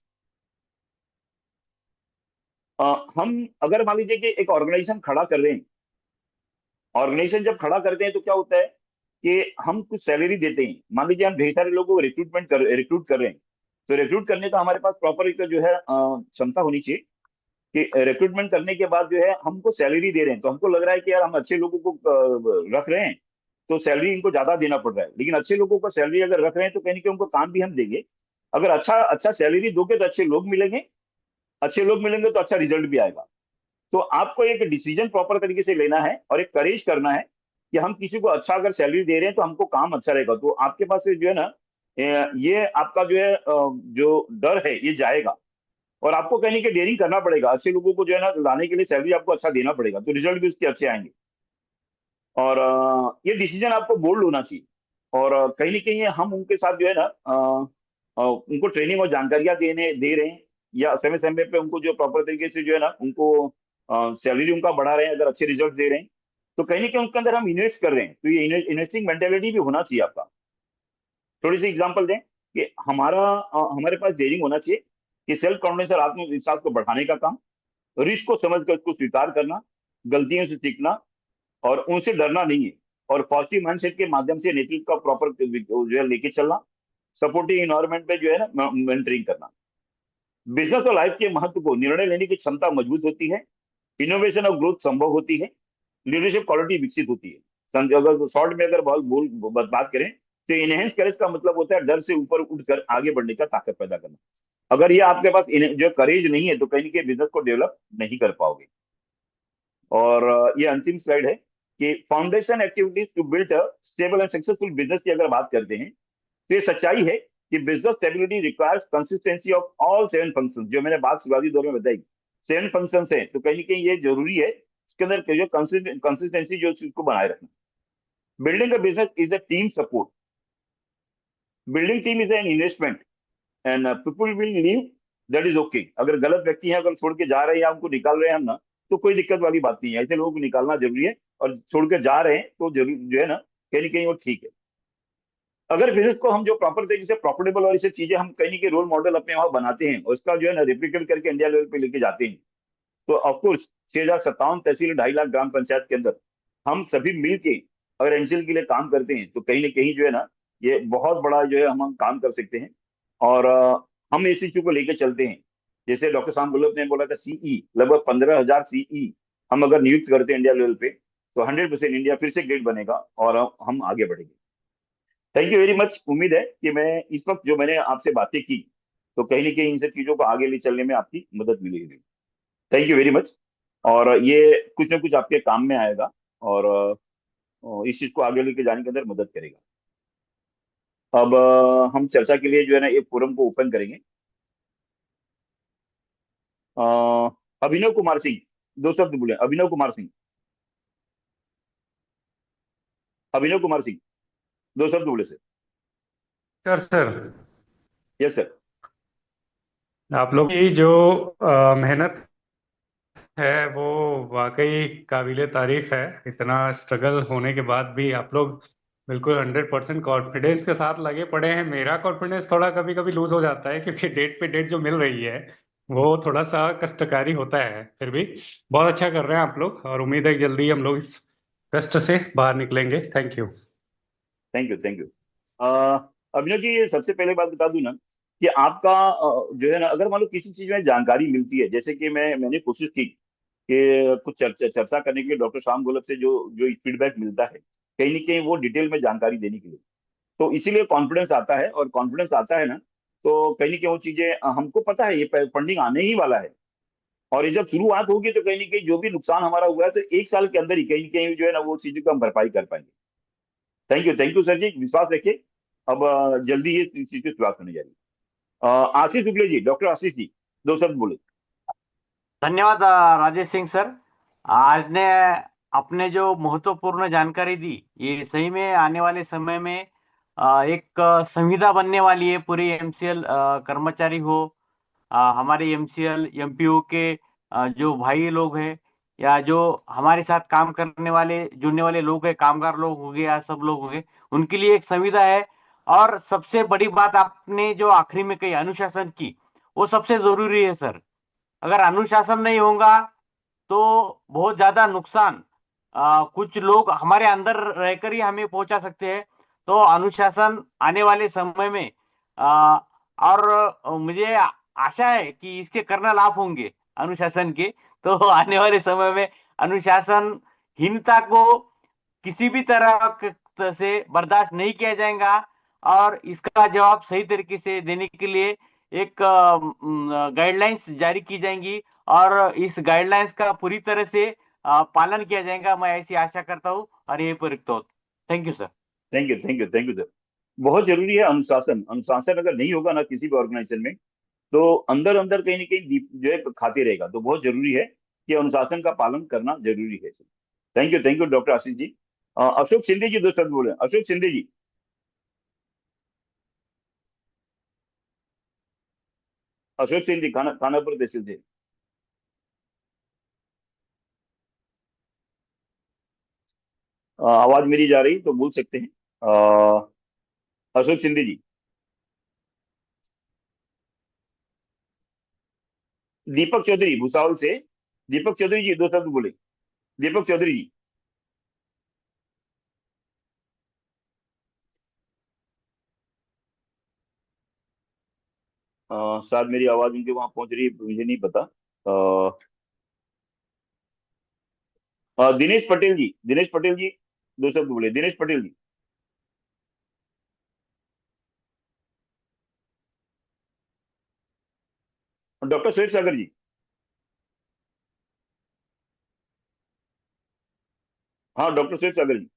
हम अगर मान लीजिए कि एक ऑर्गेनाइजेशन खड़ा कर रहे हैं, ऑर्गेनाइजेशन जब खड़ा करते हैं तो क्या होता है कि हम कुछ सैलरी देते हैं। मान लीजिए हम ढेर सारे लोगों को रिक्रूट कर रहे हैं, तो रिक्रूट करने का हमारे पास प्रॉपर एक जो है क्षमता होनी चाहिए कि रिक्रूटमेंट करने के बाद जो है हमको सैलरी दे रहे हैं, तो हमको लग रहा है कि यार हम अच्छे लोगों को रख रहे हैं, तो सैलरी इनको ज्यादा देना पड़ रहा है। लेकिन अच्छे लोगों को सैलरी अगर रख रहे हैं तो कहीं ना कहीं उनको काम भी हम देंगे। अगर अच्छा अच्छा सैलरी दोगे तो अच्छे लोग मिलेंगे, अच्छे लोग मिलेंगे तो अच्छा रिजल्ट भी आएगा। तो आपको एक डिसीजन प्रॉपर तरीके से लेना है और एक करेज करना है कि हम किसी को अच्छा अगर सैलरी दे रहे हैं तो हमको काम अच्छा रहेगा। तो आपके पास जो है ना ये आपका जो है जो डर है ये जाएगा, और आपको कहीं कि डेयरिंग करना पड़ेगा, अच्छे लोगों को जो है ना लाने के लिए सैलरी आपको अच्छा देना पड़ेगा, तो रिजल्ट भी उसके अच्छे आएंगे। और ये डिसीजन आपको बोल्ड होना चाहिए। और कहीं ना कहीं हम उनके साथ जो है ना उनको ट्रेनिंग और जानकारियां दे रहे हैं, या समय समय पे उनको जो प्रॉपर तरीके से जो है ना उनको सैलरी उनका बढ़ा रहे हैं, अगर अच्छे रिजल्ट दे रहे हैं, तो कहीं ना कहीं उनके अंदर हम इन्वेस्ट कर रहे हैं। तो ये इन्वेस्टिंग मेंटेलिटी भी होना चाहिए आपका। थोड़ी सी एग्जांपल दें कि हमारे पास डेयरिंग होना चाहिए कि सेल्फ कॉन्फिडेंस और आत्मविश्वास को बढ़ाने का काम, रिस्क को समझकर उसको स्वीकार करना, गलतियों से सीखना, और उनसे डरना नहीं है। और पॉजिटिव माइंडसेट के माध्यम से नेतृत्व का प्रॉपर जो है लेके चलना, सपोर्टिव इन्वायरमेंट पे जो है ना मेंटरिंग करना। बिजनेस और लाइफ के महत्व को निर्णय लेने की क्षमता मजबूत होती है, इनोवेशन और ग्रोथ संभव होती है, लीडरशिप क्वालिटी विकसित होती है। अगर शॉर्ट में अगर बात करें तो इनहेंस करेज का मतलब होता है डर से ऊपर उठकर आगे बढ़ने का ताकत पैदा करना। अगर ये आपके पास जो करेज नहीं है तो कहीं ना कहीं बिजनेस को डेवलप नहीं कर पाओगे। और ये अंतिम स्लाइड है कि foundation activities to build a stable and successful business की अगर बात करते हैं तो ये सच्चाई है कि business stability requires consistency of all 7 function. जो मैंने बात शुरुआती दौर में बताई, 7 फंक्शन है, तो कहीं ना कहीं ये जरूरी है इसके अंदर जो कंसिस्टेंसी जो चीज को बनाए रखना। Building a business is a team support, building team is an investment, and people will leave, that is okay. अगर गलत व्यक्ति है अगर छोड़ के जा रहे हैं या हमको निकाल रहे हैं हम ना, तो कोई दिक्कत वाली बात नहीं है, ऐसे लोगों को निकालना जरूरी है। और छोड़ के जा रहे हैं तो जरूर जो है ना कहीं ना कहीं वो ठीक है। अगर बिजनेस को हम जो प्रॉपर तरीके से प्रॉफिटेबल और इसे चीजें हम कहीं के रोल मॉडल अपने वहां बनाते हैं और इसका जो है ना रिप्लिकेट करके इंडिया लेवल पे लेके जाते हैं, तो ऑफकोर्स 6,057 तहसील 2.5 लाख ग्राम पंचायत के अंदर हम सभी मिल के अगर एनसीएल के लिए काम करते हैं तो कहीं ना कहीं जो है ना ये बहुत बड़ा जो है हम काम कर सकते हैं। और हम इस इश्यू को लेके चलते हैं। जैसे डॉक्टर शाम गुल्लब ने बोला था सीई, लगभग 15,000 सीई हम अगर नियुक्त करते हैं इंडिया लेवल पे तो 100% इंडिया फिर से ग्रेट बनेगा और हम आगे बढ़ेंगे। Thank you very much. उम्मीद है कि मैं इस वक्त जो मैंने आपसे बातें की तो कहीं ना कहीं इन सब चीजों को आगे ले चलने में आपकी मदद मिलेगी। Thank you very much. और ये कुछ ना कुछ आपके काम में आएगा और इस चीज को आगे लेके जाने के अंदर मदद करेगा। अब हम चर्चा के लिए जो है ना एक फोरम को ओपन करेंगे। अ, अभिनव कुमार सिंह, 2 शब्द बोले। अभिनव कुमार सिंह, अभिनव कुमार सिंह, 2 शब्द बोले सर। Sir yes sir. आप लोग की जो मेहनत है वो वाकई काबिले तारीफ है। इतना स्ट्रगल होने के बाद भी आप लोग बिल्कुल 100% कॉन्फिडेंस के साथ लगे पड़े हैं। मेरा कॉन्फिडेंस थोड़ा कभी कभी लूज हो जाता है क्योंकि डेट पे डेट जो मिल रही है वो थोड़ा सा कष्टकारी होता है। फिर भी बहुत अच्छा कर रहे हैं आप लोग और उम्मीद है कि जल्दी हम लोग इस कष्ट से बाहर निकलेंगे। Thank you. Thank you, thank you. Abhinav ji, सबसे पहले बात बता दूं ना कि आपका जो है ना अगर मान लो किसी चीज में जानकारी मिलती है, जैसे कि मैंने कोशिश की कि कुछ चर्चा करने के लिए डॉक्टर श्याम गोलब से जो जो फीडबैक मिलता है कहीं ना कहीं वो डिटेल में जानकारी देने के लिए, तो इसीलिए कॉन्फिडेंस आता है। और कॉन्फिडेंस आता है ना तो कहीं ना कहीं वो चीजें हमको पता है ये फंडिंग आने ही वाला है। और ये जब शुरुआत होगी तो कहीं ना कहीं जो भी नुकसान हमारा हुआ है तो 1 साल के अंदर ही कहीं ना कहीं जो है ना वो चीजों को हम भरपाई कर पाएंगे। थैंक यू सर जी, विश्वास रखिए। अब जल्दी ये चीज की शुरुआत होने जा रही है। आशीष शुक्ला जी, डॉक्टर आशीष जी, 2 शब्द बोले। धन्यवाद राजेश सिंह सर। आज ने अपने जो महत्वपूर्ण जानकारी दी, ये सही में आने वाले समय में एक संविदा बनने वाली है। पूरी एमसीएल कर्मचारी हो, हमारे एमसीएल एमपीओ के जो भाई लोग हैं या जो हमारे साथ काम करने वाले जुड़ने वाले लोग हैं, कामगार लोग हो गए या सब लोग हो गए, उनके लिए एक संविदा है। और सबसे बड़ी बात आपने जो आखिरी में कही अनुशासन की, वो सबसे जरूरी है सर। अगर अनुशासन नहीं होगा तो बहुत ज्यादा नुकसान कुछ लोग हमारे अंदर रहकर ही हमें पहुंचा सकते हैं। तो अनुशासन आने वाले समय में आ, और मुझे आशा है कि इसके करना लाभ होंगे अनुशासन के। तो आने वाले समय में अनुशासनहीनता को किसी भी तरह से बर्दाश्त नहीं किया जाएगा। और इसका जवाब सही तरीके से देने के लिए एक गाइडलाइंस जारी की जाएंगी और इस गाइडलाइंस का पूरी तरह से पालन किया जाएगा, मैं ऐसी आशा करता हूँ और यही पर रुकता हूँ। Thank you sir. Thank you, thank you, thank you sir. बहुत जरूरी है अनुशासन। अनुशासन अगर नहीं होगा ना किसी भी ऑर्गेनाइजेशन में तो अंदर अंदर कहीं ना कहीं जो है खाते रहेगा। तो बहुत जरूरी है कि अनुशासन का पालन करना जरूरी है। Thank you doctor Ashish ji. Ashok Shinde जी, 2 शब्द बोले। अशोक शिंदे जी, अशोक सिंह जी, खानापुर तहसील से। आवाज मेरी जा रही तो बोल सकते हैं। अशोक सिंधे जी। दीपक चौधरी भुसावल से। दीपक चौधरी जी, 2 शब्द बोले। दीपक चौधरी जी। शायद मेरी आवाज उनके वहां पहुंच रही है, मुझे नहीं पता। दिनेश पटेल जी, दिनेश पटेल जी, दो शब्द बोले, दिनेश पटेल जी। डॉक्टर श्वेत सागर जी। हाँ, डॉक्टर श्वेत सागर जी।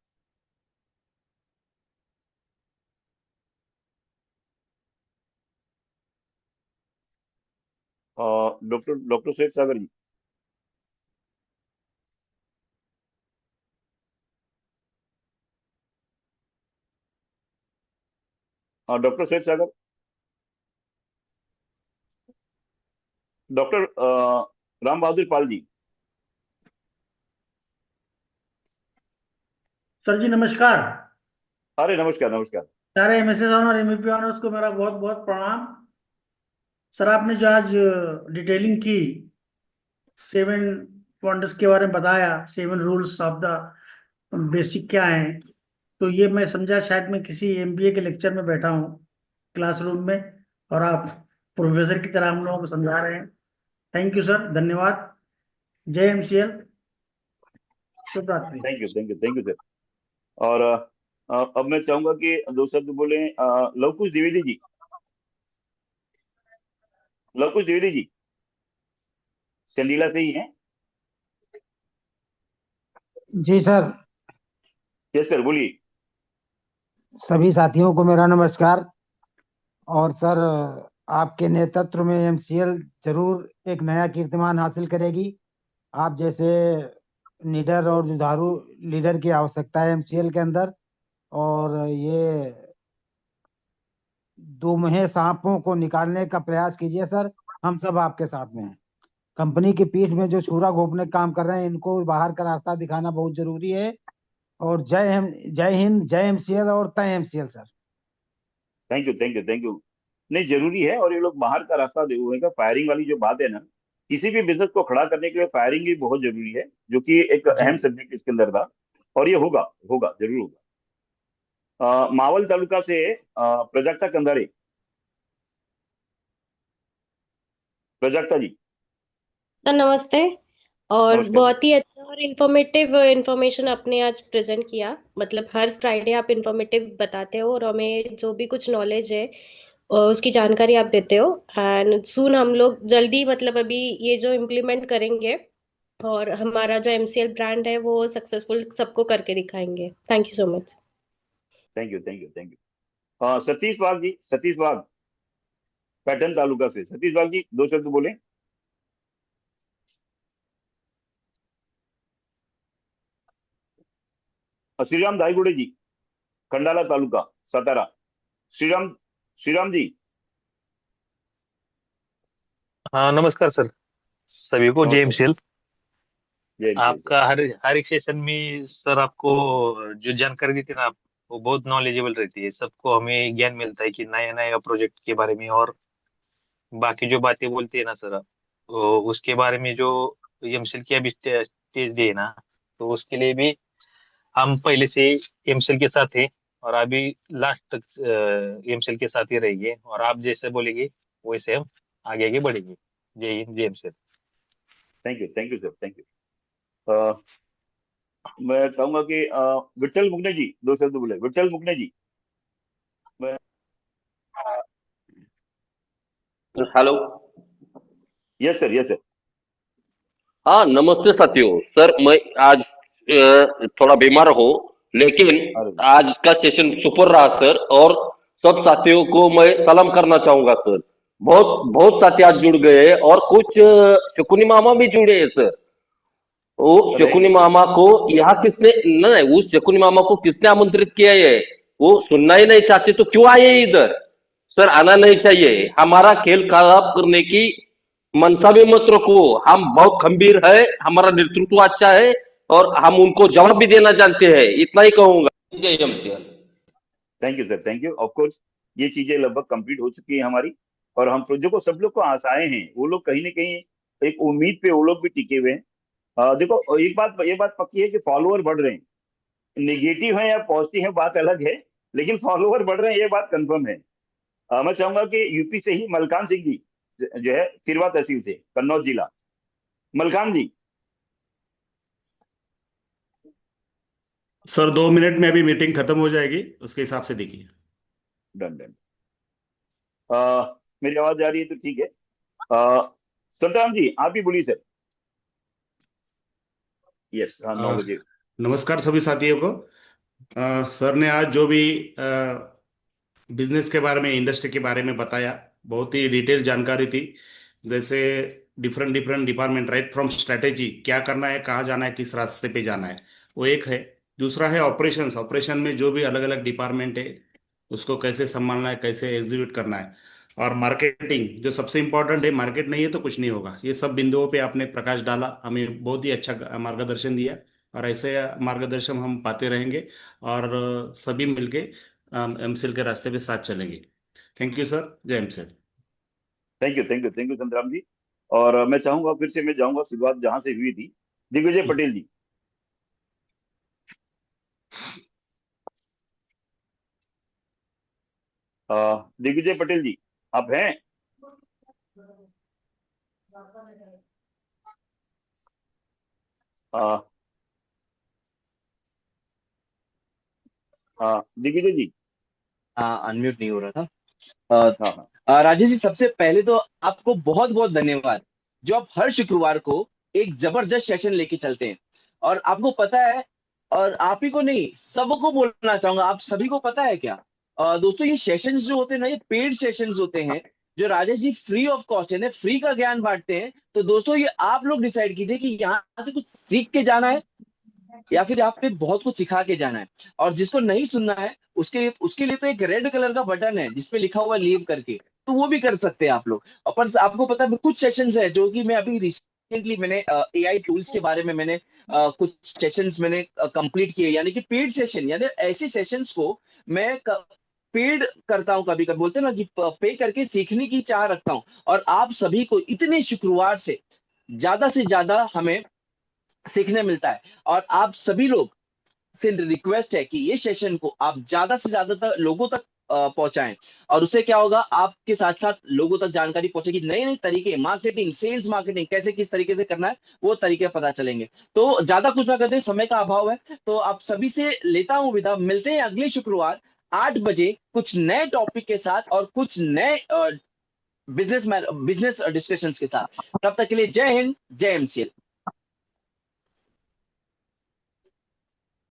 डॉक्टर डॉक्टर श्वेत सागर जी। हाँ, डॉक्टर श्वेत सागर। डॉक्टर राम बहादुर पाल जी। सर जी नमस्कार। अरे नमस्कार, नमस्कार। सारे एमएसएस और एमईपी ऑनर्स को मेरा बहुत बहुत प्रणाम। सर आपने जो आज डिटेलिंग की 7 पॉइंट्स के बारे में बताया, 7 रूल्स ऑफ द बेसिक क्या है, तो ये मैं समझा शायद मैं किसी एमबीए के लेक्चर में बैठा हूँ क्लासरूम में, और आप प्रोफेसर की तरह हम लोगों को समझा रहे हैं। थैंक यू सर, धन्यवाद। जय एमसीएल, शुभ रात्रि। Thank you, thank you, thank you sir. और अब मैं चाहूंगा कि दो शब्द बोले लवकुश द्विवेदी जी। लवकुश द्विवेदी जी संडीला से ही हैं। जी सर। यस सर, बोलिए। सभी साथियों को मेरा नमस्कार। और सर, आपके नेतृत्व में एमसीएल जरूर एक नया कीर्तिमान हासिल करेगी। आप जैसे निडर और जुझारू लीडर की आवश्यकता है एमसीएल के अंदर। और ये दुमुहे सांपों को निकालने का प्रयास कीजिए सर। हम सब आपके साथ में हैं। कंपनी की पीठ में जो छुरा घोंपने का काम कर रहे हैं, इनको बाहर का रास्ता दिखाना बहुत जरूरी है। और जय हिंद, जय एमसीएल और तय MCL sir. Thank you, thank you, thank you. नहीं, जरूरी है। और ये लोग बाहर का रास्ता देखोगे, फायरिंग वाली जो बात है ना, किसी भी बिजनेस को खड़ा करने के लिए फायरिंग भी बहुत जरूरी है, जो कि एक जी अहम सब्जेक्ट इसके अंदर था। और ये होगा, होगा, जरूर होगा। मावल तालुका से प्रजाक्ता कंदारे। प्रजाक्ता जी। सर नमस्ते। और नमस्कार जी। बहुत ही अच्छा और इन्फॉर्मेटिव इंफॉर्मेशन आपने आज प्रेजेंट किया। मतलब हर फ्राइडे आप इन्फॉर्मेटिव बताते हो और हमें जो भी कुछ नॉलेज है उसकी जानकारी आप देते हो। एंड सून हम लोग जल्दी मतलब अभी ये जो इम्प्लीमेंट करेंगे और हमारा जो एमसीएल ब्रांड है वो सक्सेसफुल सबको करके दिखाएंगे। Thank you so much. Thank you, thank you, thank you. Satish Wagh ji, Satish Wagh, पैटर्न तालुका से। सतीश वाघ जी, दो शब्द बोले। श्रीराम दाईगुड़े जी, खंडाला तालुका, सातारा। श्रीराम, श्रीराम जी। हाँ नमस्कार सर, सभी को जय नमस्कार। एमसीएल। जय श्री सर। आपका हर एक सेशन में सर आपको जो जानकारी देते हैं ना आप, वो बहुत नॉलेजेबल रहती है। सबको हमें ज्ञान मिलता है कि नया नया प्रोजेक्ट के बारे में, और बाकी जो बातें बोलते हैं ना सर आप, तो उसके बारे में जो एमसीएल की अभी स्टेज दी है ना, तो उसके लिए भी हम पहले से एमसीएल के साथ हैं और अभी लास्ट तक एमसीएल के साथ ही रहेंगे। और आप जैसे बोलेंगे वैसे हम आगे आगे बढ़ेंगे। जय हिंद, जय MCL. Thank you sir, thank you. मैं चाहूंगा कि विठल मुगने जी, दो शब्द बोले। विठल मुगने जी। मैं hello. Yes sir, yes sir. हाँ नमस्ते साथियों। सर मैं आज थोड़ा बीमार हूँ, लेकिन अरे आज का सेशन सुपर रहा सर। और सब साथियों को मैं सलाम करना चाहूंगा सर। बहुत बहुत साथी आज जुड़ गए हैं और कुछ शकुनी मामा भी जुड़े हैं सर। वो शकुनी राइट सर। मामा को यहाँ किसने, नहीं, उस शकुनी मामा को किसने आमंत्रित किया है? वो सुनना ही नहीं चाहते तो क्यों आए इधर? सर आना नहीं चाहिए। हमारा खेल खराब करने की मनसा भी मत रखो। हम बहुत खंभीर है, हमारा नेतृत्व अच्छा है और हम उनको जवाब भी देना जानते हैं। इतना ही कहूंगा। जय MCL. Thank you sir, thank you. Of course ये चीजें लगभग कंप्लीट हो चुकी है हमारी। और हम देखो, सब लोग को आशाएं हैं, वो लोग कहीं ना कहीं एक उम्मीद पे वो लोग भी टिके हुए हैं। देखो, एक बात, ये बात पक्की है कि फॉलोअर बढ़ रहे हैं। निगेटिव है या पॉजिटिव है बात अलग है, लेकिन फॉलोअर बढ़ रहे हैं, ये बात कंफर्म है। मैं चाहूंगा कि यूपी से ही मलकान सिंह जी, जो है तिरवा तहसील से, कन्नौज जिला। मलकान जी। सर 2 मिनट में अभी मीटिंग खत्म हो जाएगी, उसके हिसाब से देखिए। Done done. मेरी आवाज आ रही है तो ठीक है। संतराम जी आप भी बोलिए सर। यस, हाँ 9 बजे। नमस्कार सभी साथियों को। सर ने आज जो भी बिजनेस के बारे में, इंडस्ट्री के बारे में बताया, बहुत ही डिटेल जानकारी थी। जैसे different different department, right from strategy, क्या करना है, कहाँ जाना है, किस रास्ते पे जाना है, वो एक है। दूसरा है ऑपरेशंस, ऑपरेशन में जो भी अलग अलग डिपार्टमेंट है उसको कैसे संभालना है, कैसे एग्जीक्यूट करना है। और मार्केटिंग जो सबसे इम्पोर्टेंट है, मार्केट नहीं है तो कुछ नहीं होगा। ये सब बिंदुओं पे आपने प्रकाश डाला, हमें बहुत ही अच्छा मार्गदर्शन दिया, और ऐसे मार्गदर्शन हम पाते रहेंगे और सभी मिलके एमसीएल के रास्ते पे साथ चलेंगे। थैंक यू सर, जय MCL. Thank you thank you thank you Santram ji. और मैं चाहूंगा फिर से मैं जाऊंगा शुरुआत जहां से हुई थी। दिग्विजय पटेल जी। दिग्विजय पटेल जी आप हैं? अ, दिग्विजय जी। हाँ, अनम्यूट नहीं हो रहा था। हाँ हाँ। राजेश जी, सबसे पहले तो आपको बहुत बहुत धन्यवाद, जो आप हर शुक्रवार को एक जबरदस्त सेशन लेके चलते हैं। और आपको पता है, और आप ही को नहीं, सबको बोलना चाहूंगा, आप सभी को पता है क्या, दोस्तों, ये सेशंस जो होते हैं ना, ये पेड सेशंस होते हैं, जो Rajesh ji free of cost है ना, फ्री का ज्ञान बांटते हैं। तो दोस्तों, ये आप लोग डिसाइड कीजिए कि यहाँ से कुछ सीख के जाना है या फिर आप पे बहुत कुछ सिखा के जाना है। और जिसको नहीं सुनना है, उसके लिए तो एक रेड कलर का बटन है जिसपे लिखा हुआ लीव करके, तो वो भी कर सकते हैं आप लोग। और पर आपको पता है, कुछ सेशंस है जो कि मैं अभी रिसेंटली मैंने एआई टूल्स के बारे में मैंने कुछ सेशंस मैंने कंप्लीट किए, यानी कि पेड सेशन, यानी ऐसे सेशंस को मैं पेड करता हूँ। कभी कभी बोलते हैं ना कि पे करके सीखने की चाह रखता हूँ। और आप सभी को इतने शुक्रवार से ज्यादा हमें सीखने मिलता है। और आप सभी लोग से रिक्वेस्ट है कि ये सेशन को आप ज्यादा से ज्यादा लोगों तक पहुंचाएं। और उससे क्या होगा, आपके साथ साथ लोगों तक जानकारी पहुंचेगी, नए नए तरीके, मार्केटिंग, सेल्स मार्केटिंग कैसे किस तरीके से करना है, वो तरीके पता चलेंगे। तो ज्यादा कुछ ना करते, समय का अभाव है, तो आप सभी से लेता हूं विदा। मिलते हैं अगले शुक्रवार 8 बजे कुछ नए टॉपिक के साथ और कुछ नए बिजनेस डिस्कशंस के साथ। तब तक के लिए जय हिंद, जय एमसीएल।